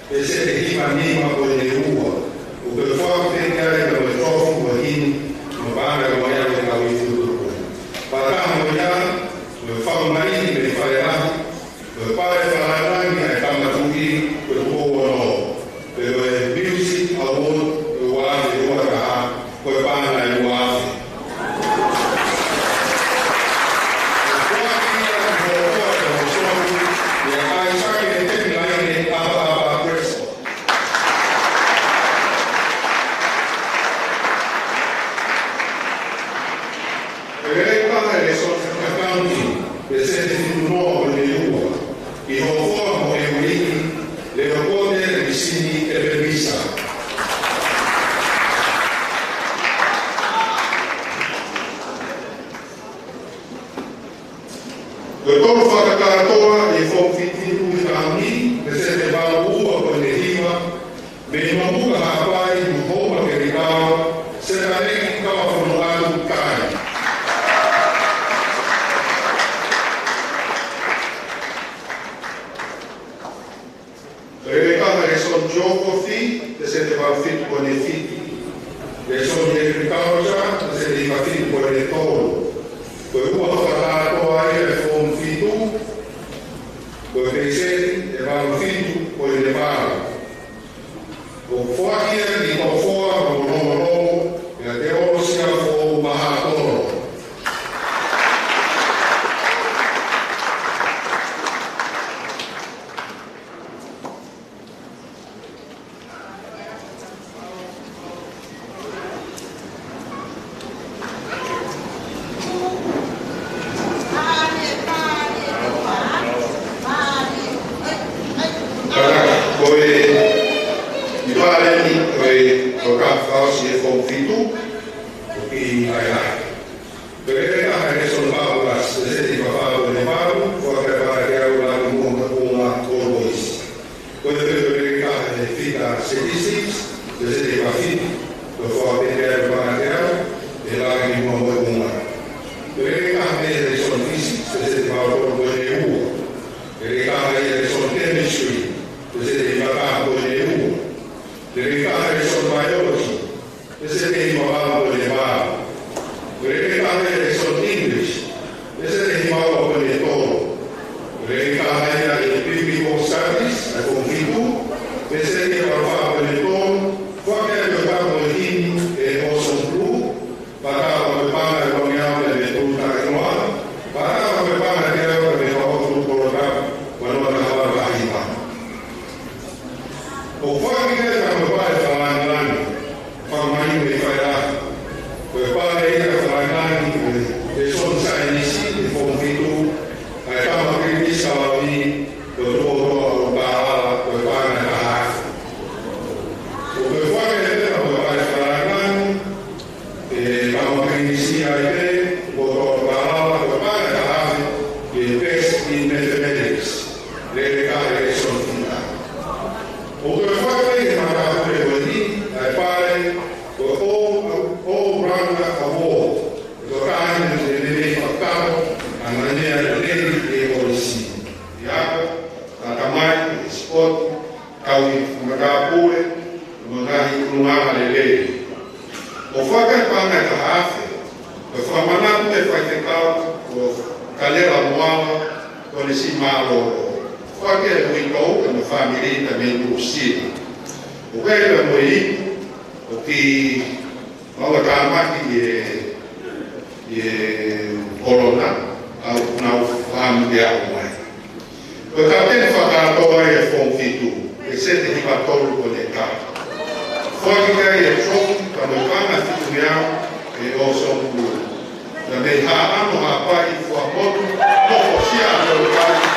S3: e se ne chi anima con le uova, o per forte che è per le trovi uomini, quel pane e variabile che ho visto tu. Parliamo già, per fare un marino per fare là, per fare la e fare tutti quel uovo no. Per music, award, uwazi, uwaka, kwa bana ya uwazi. Uwazi ya kuokoa na usomi ya aisaki ya temi laini aba preso. Pereka le sono le sente di nuovo le uwa, i hofomo e ulini, le rocode, le vicini e le misa. Dottor Fakakatoa e Fofiti Utami, le sette valua con le riva, veniamo a fare un po' che ricava, se la legge cava formulato cari. Le sono gioco fi, le sette va fit con le fiti, le sono di agricoltura, le sette va fit con le fai te kau o kalera moala o le si malo. Whake e mui kou ka me whamirita me nusina. O wera mo i o ki maua tāmaki e korona au nau whamu te au mai. Ko ka tēne whakatoa e whongfitu, e sete hi patolu ko le tā. Whaki kai e trongu ka me whanga fitu me au e o songu. Na me ha ano ha pai fua motu, no o sia no pai.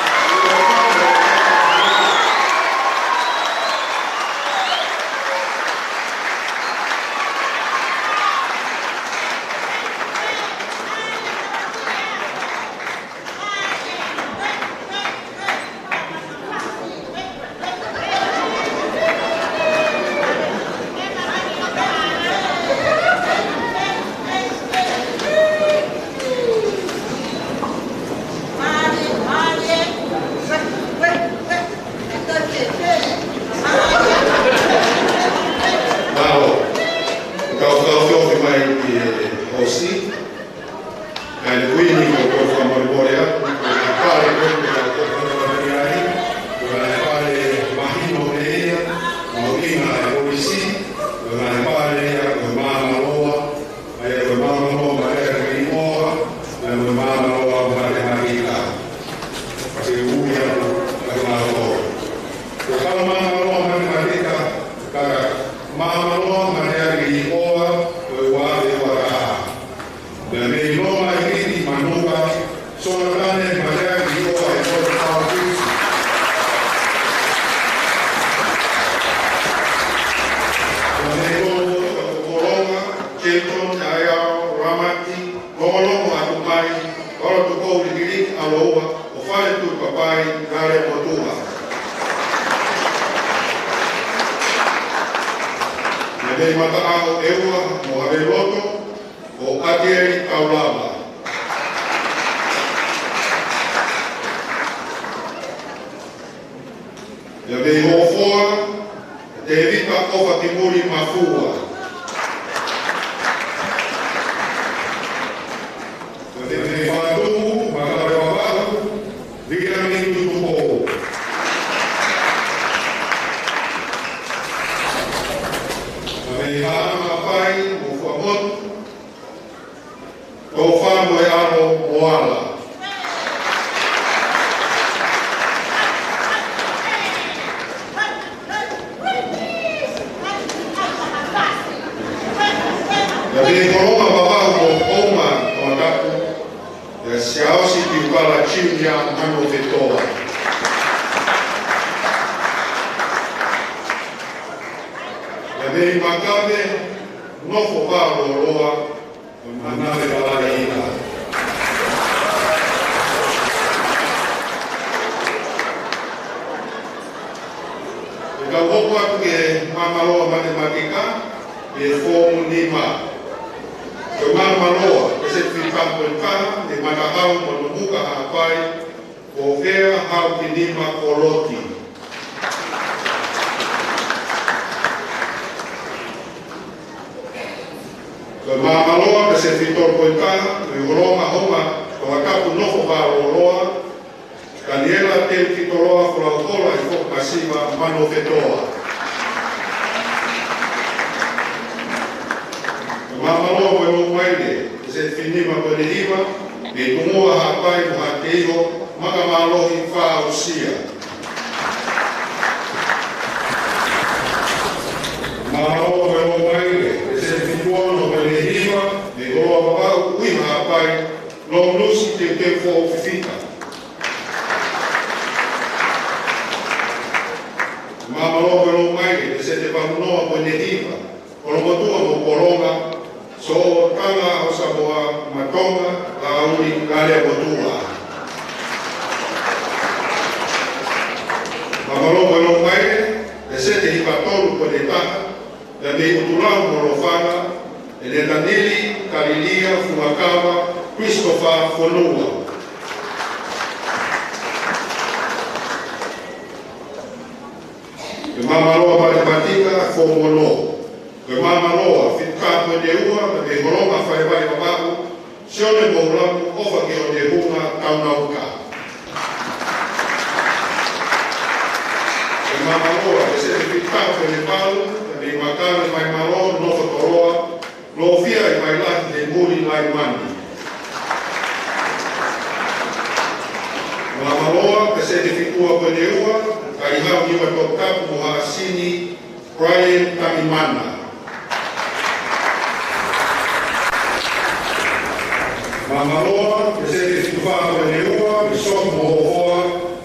S3: sione mo lapu ofa ke o te hunga taunauka. E mamaloa, e se te pitau pe ne palu, e ni makana mai malo, no whakoroa, no fia i mai lati te muri lai mani. Mamaloa, e se te fitua pe ne ua, ka i hau niwa tō kapu mo haasini, Brian Tamimana. Mamaloa, e se te fitua pe ne ua, e sok mo hoa,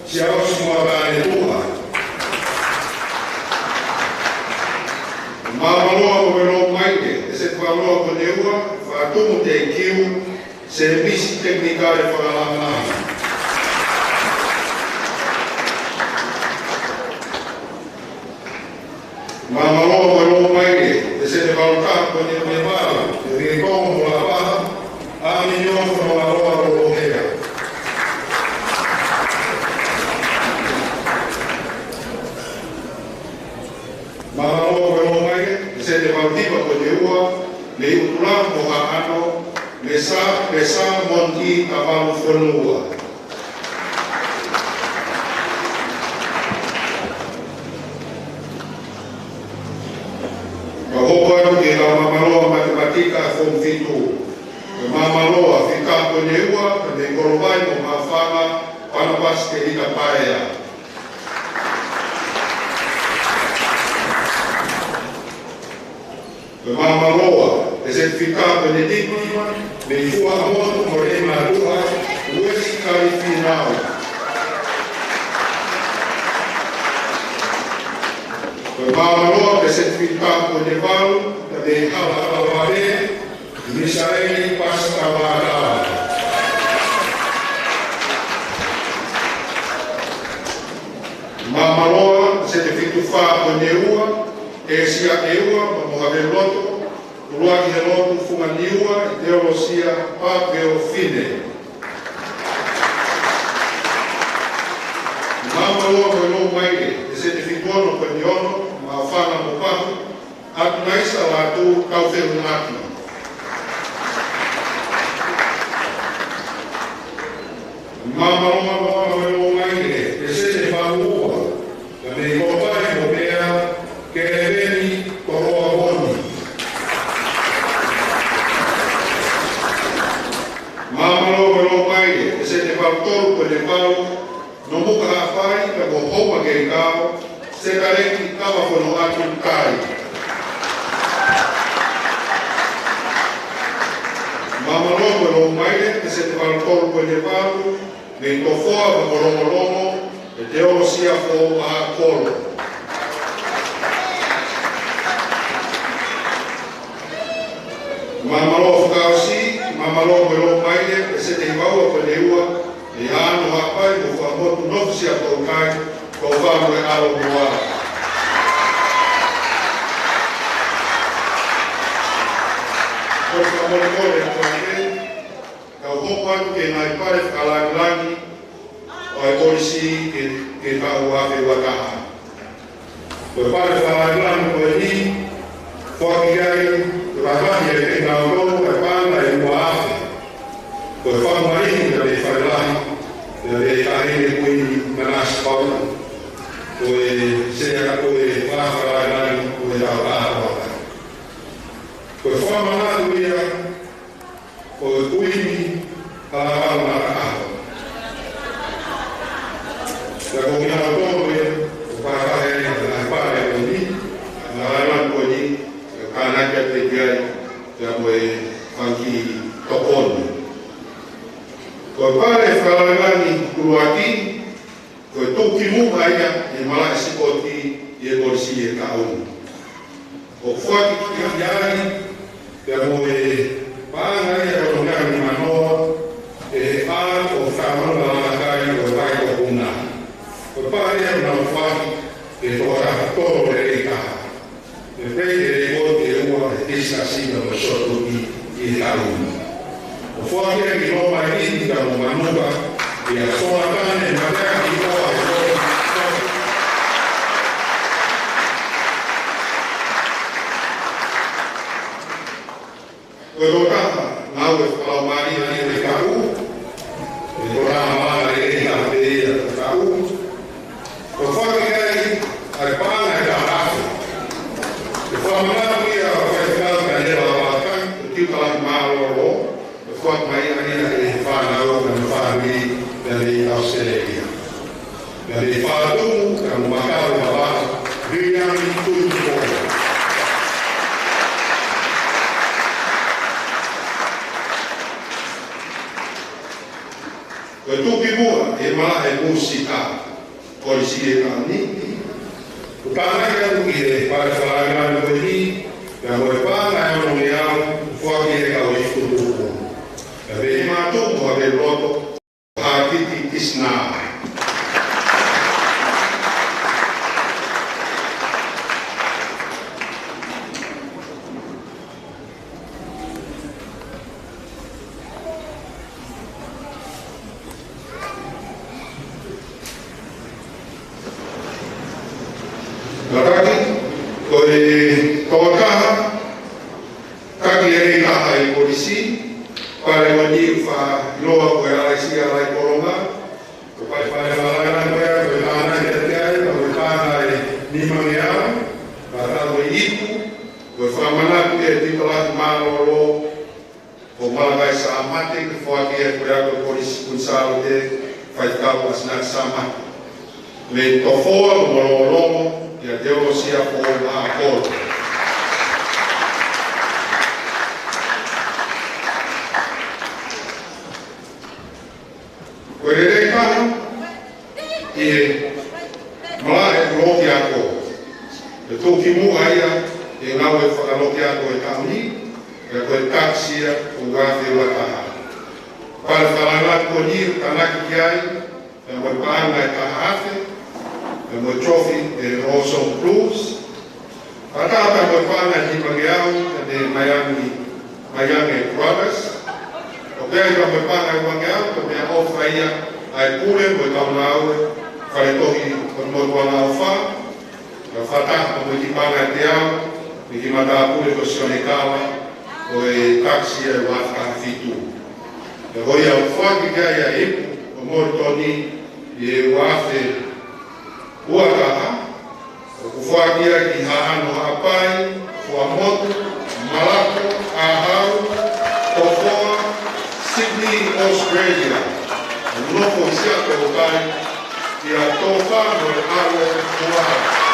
S3: si ausi mo abane tuha. Mamaloa o wero maike, e se whaloa ko ne ua, whātumu te kiu, servisi teknika e whakalangalahi. Mamaloa o wero maike, e se te whalotaka ko ne wala, e rekongo mo la paha, a minyon ko na loa o lohea. Mamaloa o wero maike, se te whautipa ko te ua, le utula mo ha ano, le sa monti tawalu whanua. Ka hoko anu ke la mamaloa matematika form fitu. Ka mamaloa whika ko ne ua, ka me korowai mo mawhanga, panapas ke hita paea. Mamaloa, e se whika Benedicti, me fua amotu mo e marua, uesi kari finau. Mamaloa, e se whika Benevalu, ka me hala alaware, Misaeli pasta wada. Mamaloa, se te whitu wha Beneua, e sia e ua, ma moha me loto, uruaki he loto funga niua, i te olo sia pape o fine. Mama loa koe no maike, e se te whituono koe ni ono, ma whana mo pahu, atu naisa la tu kau wheru ngati. Mama loa koe no maike, e se te whanua, ka me kopai mo pea, ke veni koroa boni. Mamalo wero maile, e se te whautoru ko le pau, no muka hawhai, ka ko hoa ke kao, se ka reki kawa kono atu kai. Mamalo wero maile, e se te whautoru ko le pau, me tofoa ka koromolomo, e te oro sia ko a kolo. Mamalo whakausi, mamalo wero maile, e se te iwaua ko le ua, e anu hapai ko whamotu nofusia ko kai, ko whamu e aro moa. Ko whamole kore ko ake, ka hoko atu ke nai pare whakalangi, o e polisi ke kau hawe wakaha. Ko pare whakalangi ko e ni, whakigai, Rahani e te ngāo e pāna e mua awe. Ko e whamarini ka me whailahi, e ahene kui manasi pauna. Ko e sea ko e whawharai ko e rau āwaka. Ko e whamanatu ia, ko e kuini halawau mara aho. Ka ko mi hao tōno e, ko whakahe na pāre o ni, na raiwan ko ni, kanaka te gai, te moe whanki tokonu. Ko pare whakalangani kuruaki, ko tōki muka ia, e malaki sikoti, e polisi e ka onu. Ko whaki ki iari, te moe pāngai e o ngani manoa, e ā o whamanga lalakai o tai o kuna. Ko pare e na whaki, e tōra tōro e rekaha. E pei e o te ua e tisa sina o soto i haruna. O whakia ki no mai iti ka o manuka, e a soa kane matea ki toa e o Ko e tō kata, nāu e whakala kalau mari ni kau orang mana ini tak beda kau kau ni ada panah ada rasa kau mana dia kalau kan dia lakukan itu kalau malu kau mai ni ada panah dan family dari Australia dari Padu dan Makau bawa dia itu tupi mua e mala e musika polisi e kani upana ka ngire para fala no ni ya mo pana e no ya fo ki e ka o ifu tu e be ma tu mo de roto ha ki kisna le tofoa mololomo ya deo sia po a polo querere cano e mala e blochi ako le toki mu aia e nawe whakaloki ako e kauni e koe taksia o gafi wataha para whalangat ko ni kanaki ki ai e mo paana e kahafe e mo chofi e Rosso Blues. Atata mo paana ni Magiao e Miami Brothers. O pēi ka mo paana e Magiao ko mea ofa ia ai pule mo kauna aue whare tohi o mo tuana o wha. Ka whata mo ki paana e te au ni ki mata pule ko sione kawa o e taksi e wafka fitu. E hoi au whaki kia ia ipu o mo toni e wafe uataha o kufuatia ki haano hapai Fuamotu, Malako, Ahau, Tofoa, Sydney, Australia. O nofo isiako o kai ki a tofa no e awe uaha.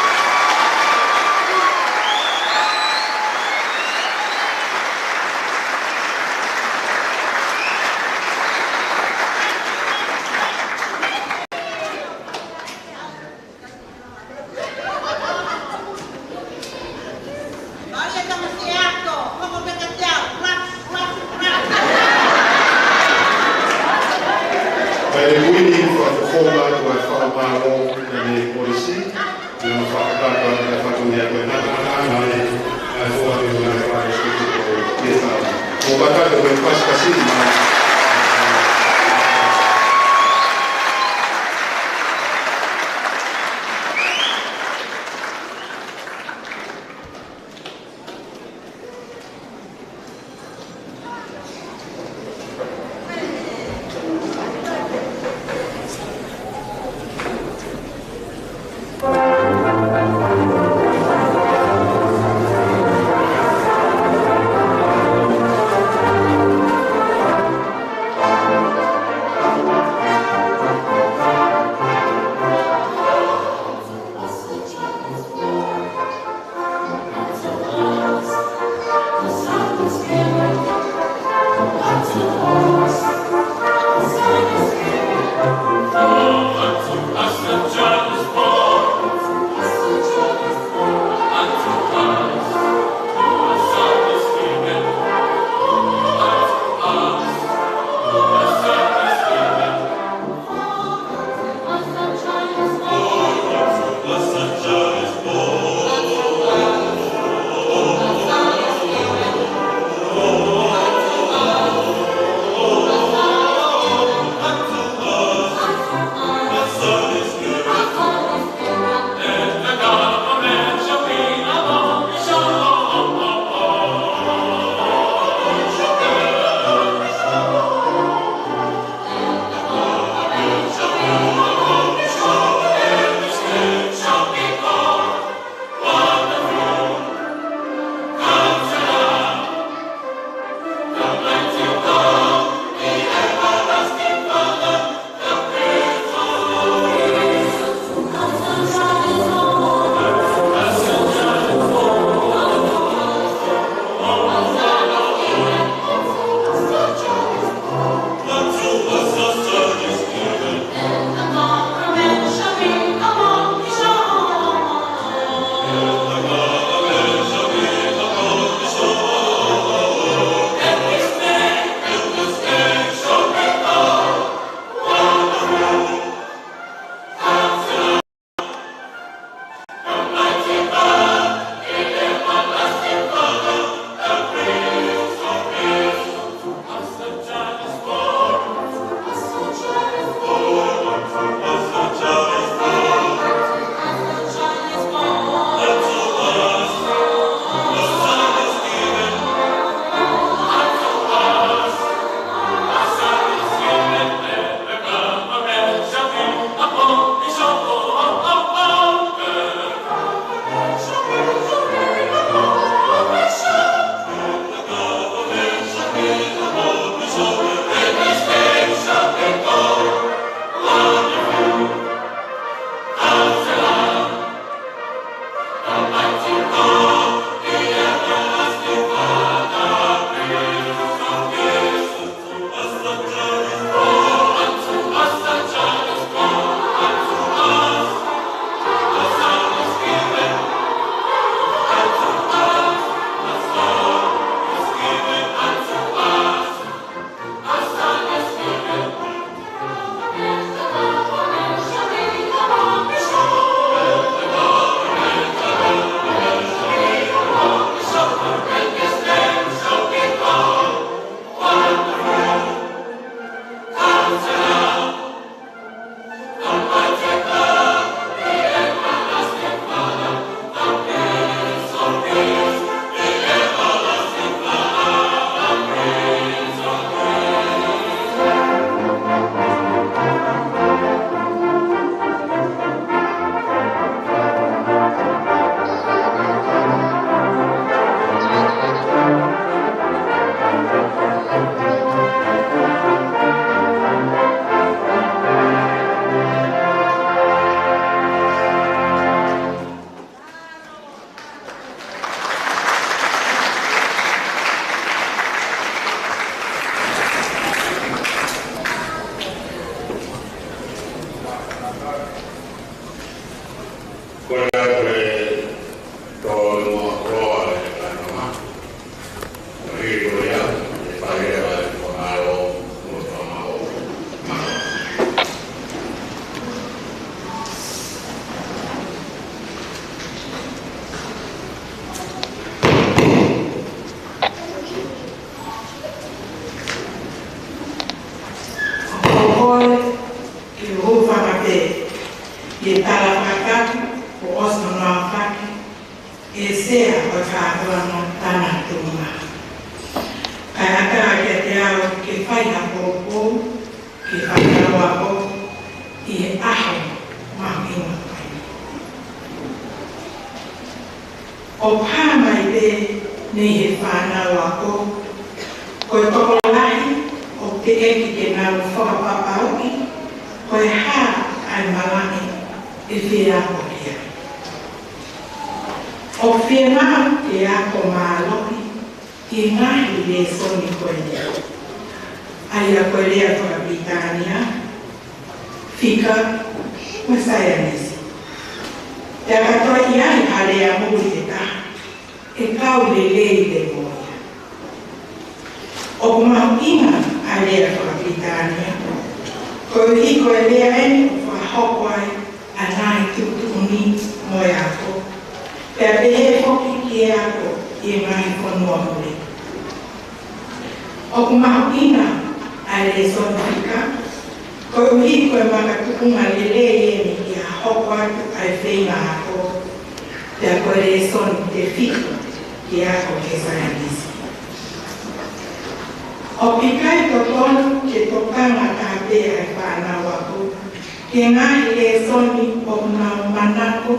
S4: oi ke ho whakate e tala whakatu o osa noa whaki e sea o whakahuana tana tunga. Kai aka ke te ao ke whai hapōpō, ke whakaroa o i aho mahinga pai. O pā mai te nei he whānau ako, koe toko lahi o te eki ke nau whakapapauki, koe hā ai malangi e whia o kia. O whia mau te ako māloki, i ngahi le soni koe ni. Ai a koe lea Whakapitania, whika, masaya nisi. Te akatoa i ai harea muri te taha, e kau le lei le moia. O kumau inga a lea Whakapitania, koe hiko e lea eni o whahoko ai a nai tutuuni moe ako. Pea pehe hoki ki e ako i ngai whanua mure. O kumau inga a le sonfika, koe hiko e makatukunga le lei eni i a hoko atu ai whenga ako. Pea koe le son te whiko ki ako ke sayanisi. O pikai to tono ke tokanga tāpea e whanau ako, ke ngahi le soni o ngau manako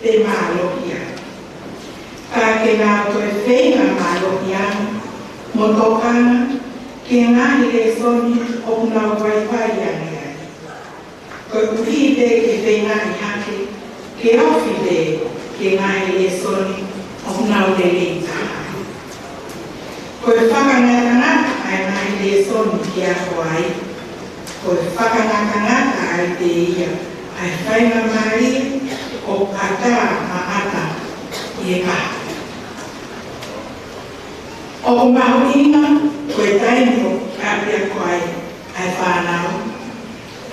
S4: te mālohia. Ka ke ngau toe whenga mālohia, mo tokanga, ke ngahi le soni o ngau waiwai ane ai. Koe uhi te ke whenga i hake, ke ofi te ke ngahi le soni o ngau le leitaha. Koe whakangatangata ai ngahi le soni ki a hoai. Koe whakangatangata ai te ia ai whainga mai o kata maata i e kaha. O mahuinga koe taino kapia koe ai whanau.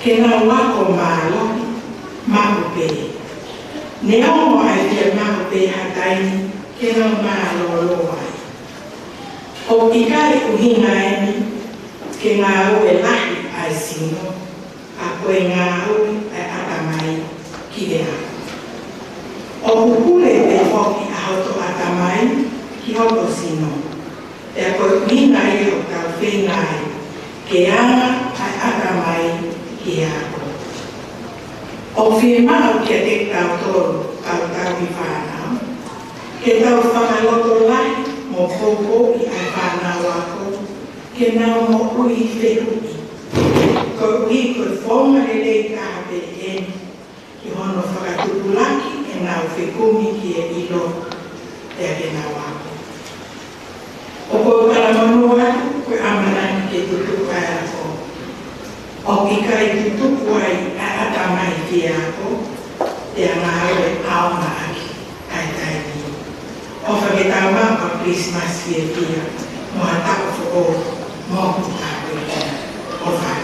S4: Ke nau wako māloki mahupe. Ne ongo ai tia mahupe hataini ke nau mālolo ai. O ikai uhinga eni, ke ngā ue lahi ai sino, a koe ngā ue ai atamai ki rea. O kukule te hoki a hoto atamai ki hoto sino, e a koe uhinga e o tau whengai, ke anga ai atamai ki ako. O whimau kia te tau toru tau tau i whanau, ke tau whakaloto lahi, mo koko i ai whanau ako, ke nau mo ui whekui. Ko ui koe whonga le lei kāpe eni, ki hono whakatupulaki e nau whekumi ki e ilo te ake nau ako. O koe kalamanu atu, koe amanani ke tutuku ai ako. O ki kai tutuku ai a atamai ki ako, te angawe aonga aki, ai taini. O whaketau mapa Christmas ki e pia, mo hatako fo o, mo kutako e pia, o whai.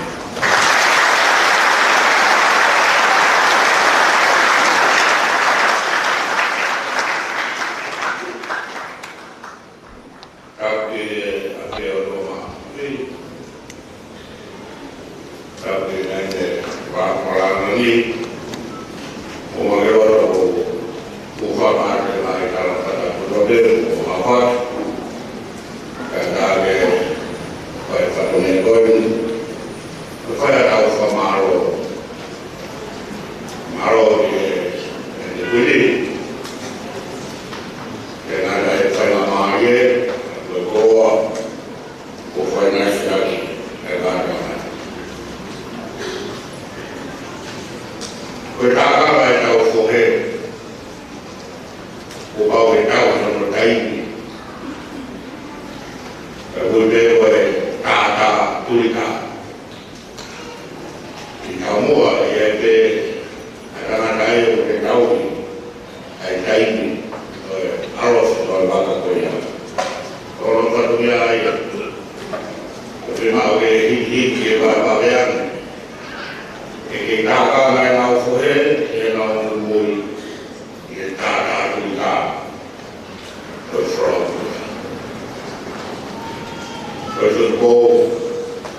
S2: Rồi cô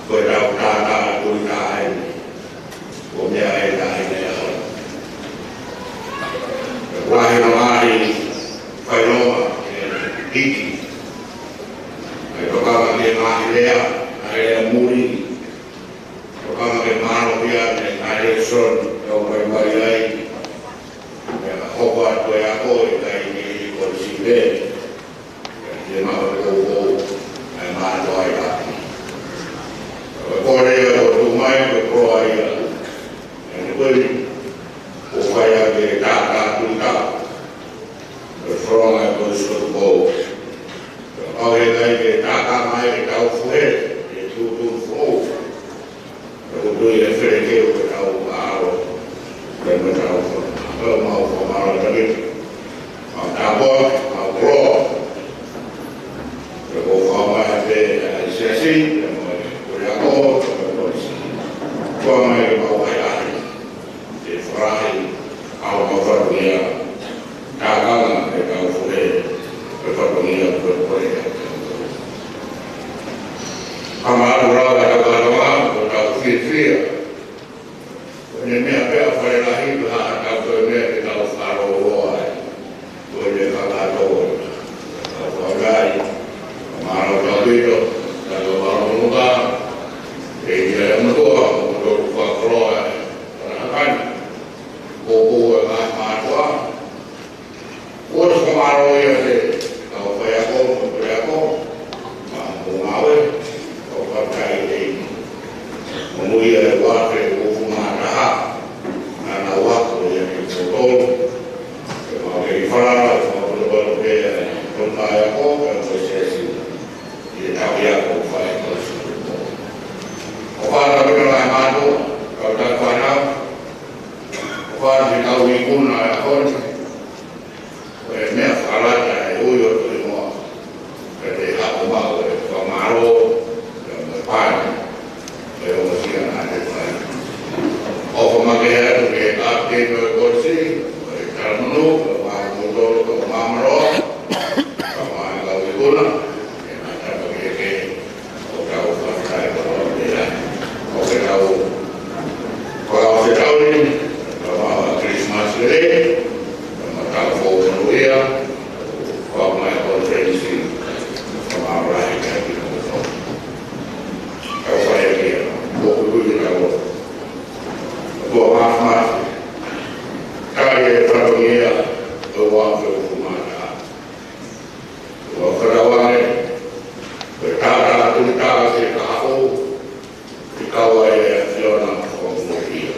S2: vừa đào ta ta tôi ta ai son o mai mai ai hopa to ya ko kai ni ko sibe ye ma ko ai ma to ai ba ko le o mai ko ai ni ko o vai a ta tu ta from I was to go o e kai ta mai ta fue tu flow o do ye fere ke o ta o aro le mo ta o ma o ma ra ke ta bo ma ro le ko fa ma be se si le mo o ya ko ko ma e ma wa ya e frai au ma fa ya ta ka e ka fue e fa ko ya ko ya Amar ora da galama da fitria ne me apea fare la hibla da ko me da faro roa ko le ka da do ko gai amar da bido da lo varo da e ye mo do fa roa na kan ko ma wa ko ko maro ye da fa ya ko ma ma we Mui e wate o fumata na wako ya kitotolo ke ma ke fara ko ko ke ko na ya ko ko sesi ye ta ya ko fa ko su ko fara ko na ma do ko ta fara ko fara ni ka wi ko na ya ko me fara ya yo yo to mo ke te ha ko ma ko ma ro pa pero no sigan a o como que era que aquí no corsi carno va mundo como mamro como la viguna que mata porque o cabo para o que cabo para o cabo para Christmas day para o no día como la conferencia como habrá que Buat maaf, kaya perdunia luar rumah, luar kerawan, berkata tuntas di kau, di kawai Fiona Komodi.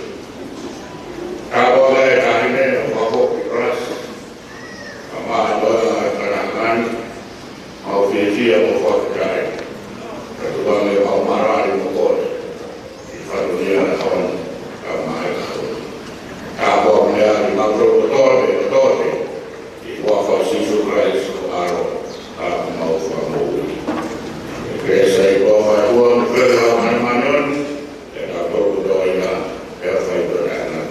S2: Kawai kahine waktu keras, sama ada kerangan, mau visi mau fotografi, kedua mau marah di mukul, di perdunia kawan. Cabo di Magro Dottore, di Uofa Sisu Christ, Aro, mau famuli. Kresa Uofa Uom, Kresa Manmanon, dan Ato Doina, Elfa Ibrana.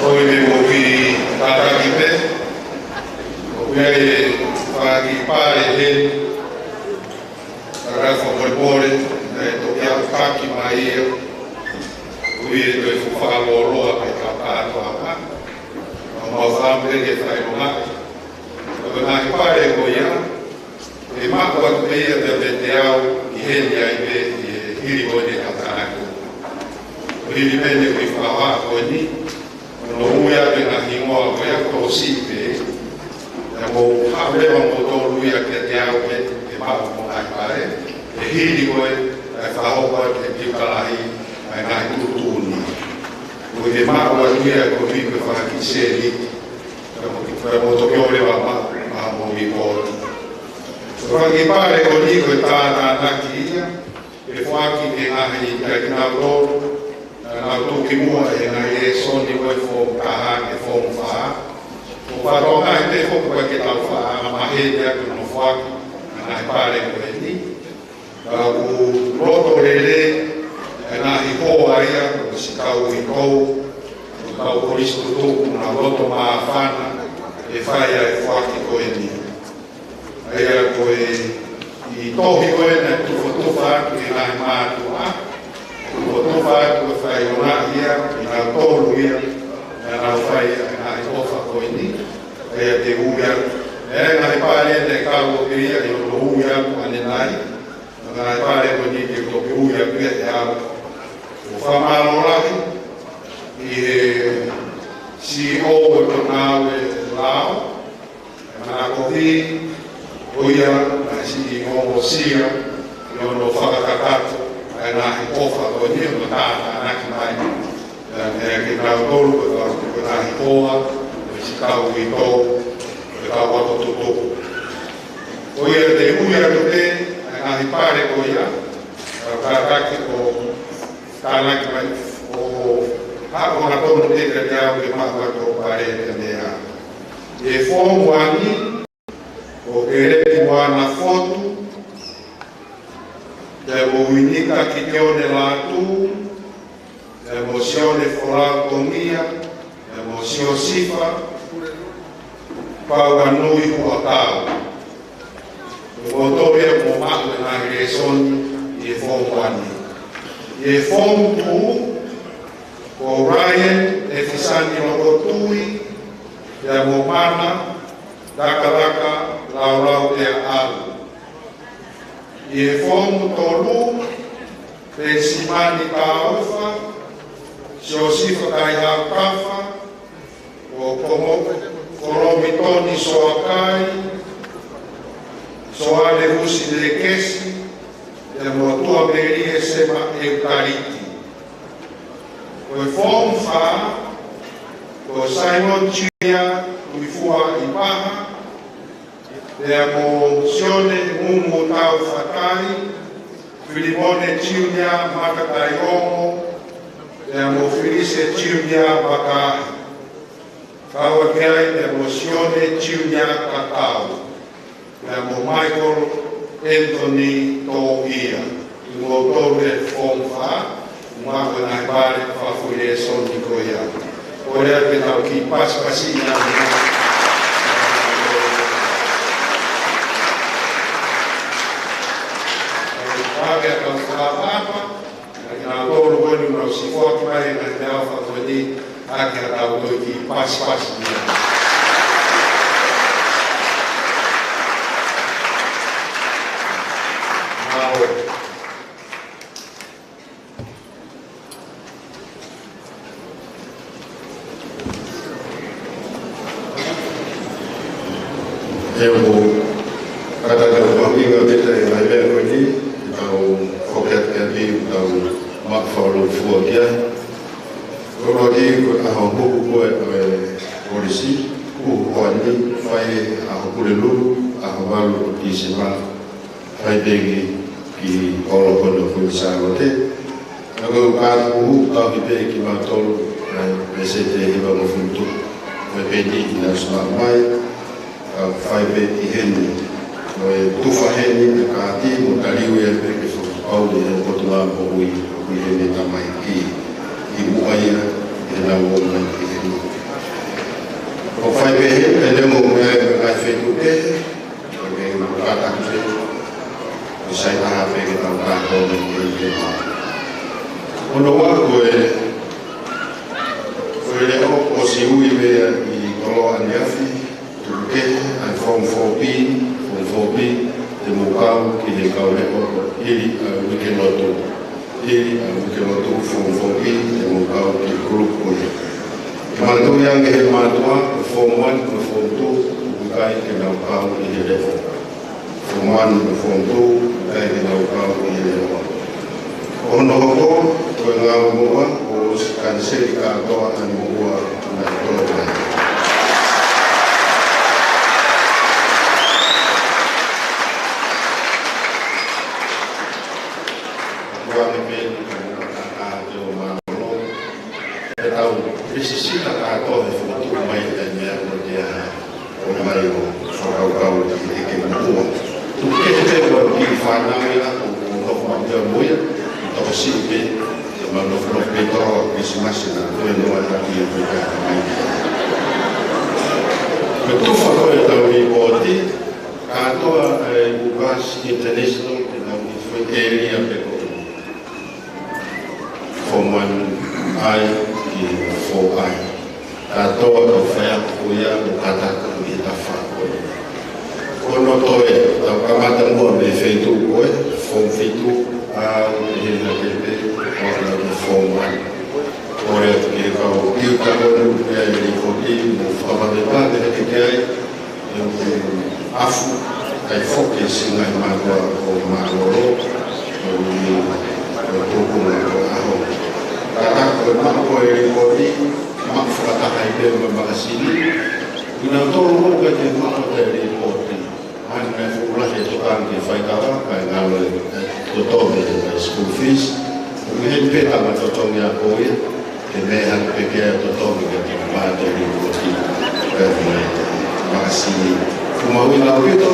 S3: Oi me movi tataki pe. Opiai whaki pare he. Tarafa morimore. Tokia kaki mai ia. Ui e toi whakaloa pe ka kātua pa. Mau whamre ke whai runga. Oi nāki pare ko ia. E mako atu pe ia te au i heni ai pe i hiri hoi ka tāku. Hiri pene kui whawa koe ni. No uia pe na hingoa koe a tō sipe. E mo hawrewa mo tō ruia ke te au pe e mako mo nai pare. E hiri koe e whahopa ke piukalahi ai nai kutuni. Koe te mako a ruia koe whiko e whaki seri. Koe mo toki orewa ma mo mi kōri. Whaki pare ko ni koe tāna naki ia. E whaki ke ngahi kai ki nau tōru. Nau tūki mua e nga e soni koe whōmu kaha ke whōmu whaa. O wharonga e te whoku koe ke tau whaa, a mahe te aku no whaki, nga e pare koe ni. Kau roto rere, e nga hi hoa ia, o si kau i kou, o kau koristo tūku na roto maa whana, e whaia e whaki koe ni. Aia koe i tohi koe na tuwha atu i nga e mātua, o tofa atu e whai o ngā ia, i ngā tōru ia, e ngā whai a ngā i tofa koe ni, e te uia, e ngā i pāre te kāu o piria, i o to uia ane nai, ngā i pāre koe ni te toki uia pia te au. O whamaro rahi, i he CEO e to nāu e lao, e ngā kohi, uia, ngā CEO o sia, i ono whakakatatu, e nā he kofa koe ni o tāna anaki mai. E ki nau tolu koe nā he koa, e si kau i tōu, e kau ako tuto. Ko ia te uia to te, e nā he pāre ko ia, kātaki o tānaki mai, o hako na tonu te te au ke makua tō pāre te mea. E whōmu ani, o ke reti wana whotu, te uinika ki te one lātū, te emosione whorātongia, te emosio sifa, pāua nui hua tāu. E motoria mo māku e nā he soni i e whōmuani. I e whōmu tū, ko Ryan e Fisani Loko Tui, te mo mana, daka lau te alu. I e whōmu tōru, te simani ka auwha, si o sifa kai hau kawha, o koromi toni soa kai, soa le husi le kesi, te motua meri e sema eukariti. Ko e whōmu wha, ko Simon Chia, uifua i paha, te emosione mumu tau whakai, Filimone Tiunia Makatai Omo, te emofilise Tiunia Makahi. Kaua keai te emosione Tiunia Katau, te emo Michael Anthony Tōia. I ngō tōru e whōmwha, umako nai pāre whawhuri e soni koia. Korea te tau ki paspasi nā mga. Ake a kau whakapapa, nā tōru wenu nau si whaki mai nā te au whakawani, ake a kau tōi ki paspasi nā. Nāo.
S1: Heo kata whahinga beta e mai mea koe ni, tau whokeat kia piu, tau makawharo fua kia. Koro ki koe aho huku koe koe orisi, huku koe ni, whai aho kure lulu, aho malu ki se maa, whai pengi ki olo kono koe sāro te. Ako kātu uhu, tau ki pe ki maa tolu, me se te hiwa mo funtu, me penti ki nā suma mai, whai pe i hene, no e tuwha hene e kāti mo tariu e peke whakapaule e potunga mo hui hene tamai ki uaia e nā wō mai ki hene.
S2: ke kata kuse usai tahap kita berkata ini untuk waktu leo osiui be I kolo andiafi tuke an form 4B de mukau ki de kauleko ili wikenotu form 4B de mukau ki group kuya mantu yang ke matua form 1 ke form 2 bukai ke mukau ki level form 1 ke form 2 bukai ke mukau ki level ono ko ngau mua o kansel ka toa an mua na toa buang ben ka jo ma lo e tau precisa ka toa e foto mai da mea o dia o mai o so ke mua tu ke te ko ki fa na ila o no ma dia moia to si be ma no petro isimashina no ada ki ka mai tu fa ko e tau I boti ka toa UBAS international na foi area pe ko form 1I ki 4I ka toa ko fa ko ya ko kata ko ita fa ko no to e ta ka mata mo be feito ko form feito a na pe form 1 ora que o que o carbono é ele foi no forma de parte que é afu ai foque singa magua o magoro o pouco no arro kata ko na ko ele foi ma fata ai de magasini ina to ro que te ma ko ele foi ana me fula se tocan que fai kala ka ngalo to de school fees me peta ma to tonga ko e me han peke to tonga que ma de roti magasini kuma wina wito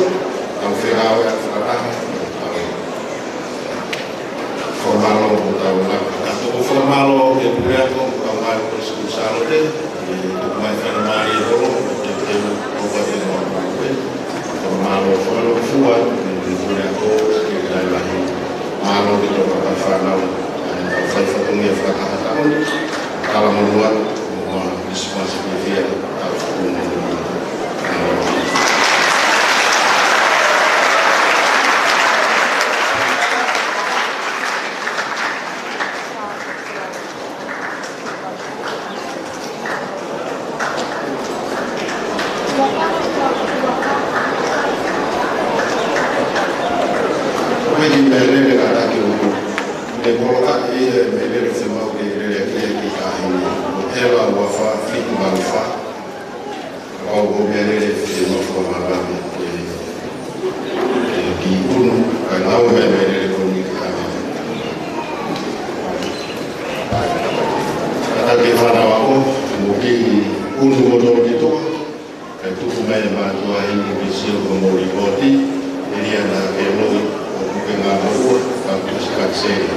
S2: au ferao ya faraha formalo tau na to formalo ke preto au mai ko skusalo te mai fermari do te o va de no formalo fua de preto ke dai la malo de to pa fanao au fai fatunga faraha tau kala monua mo responsibility au Gracias.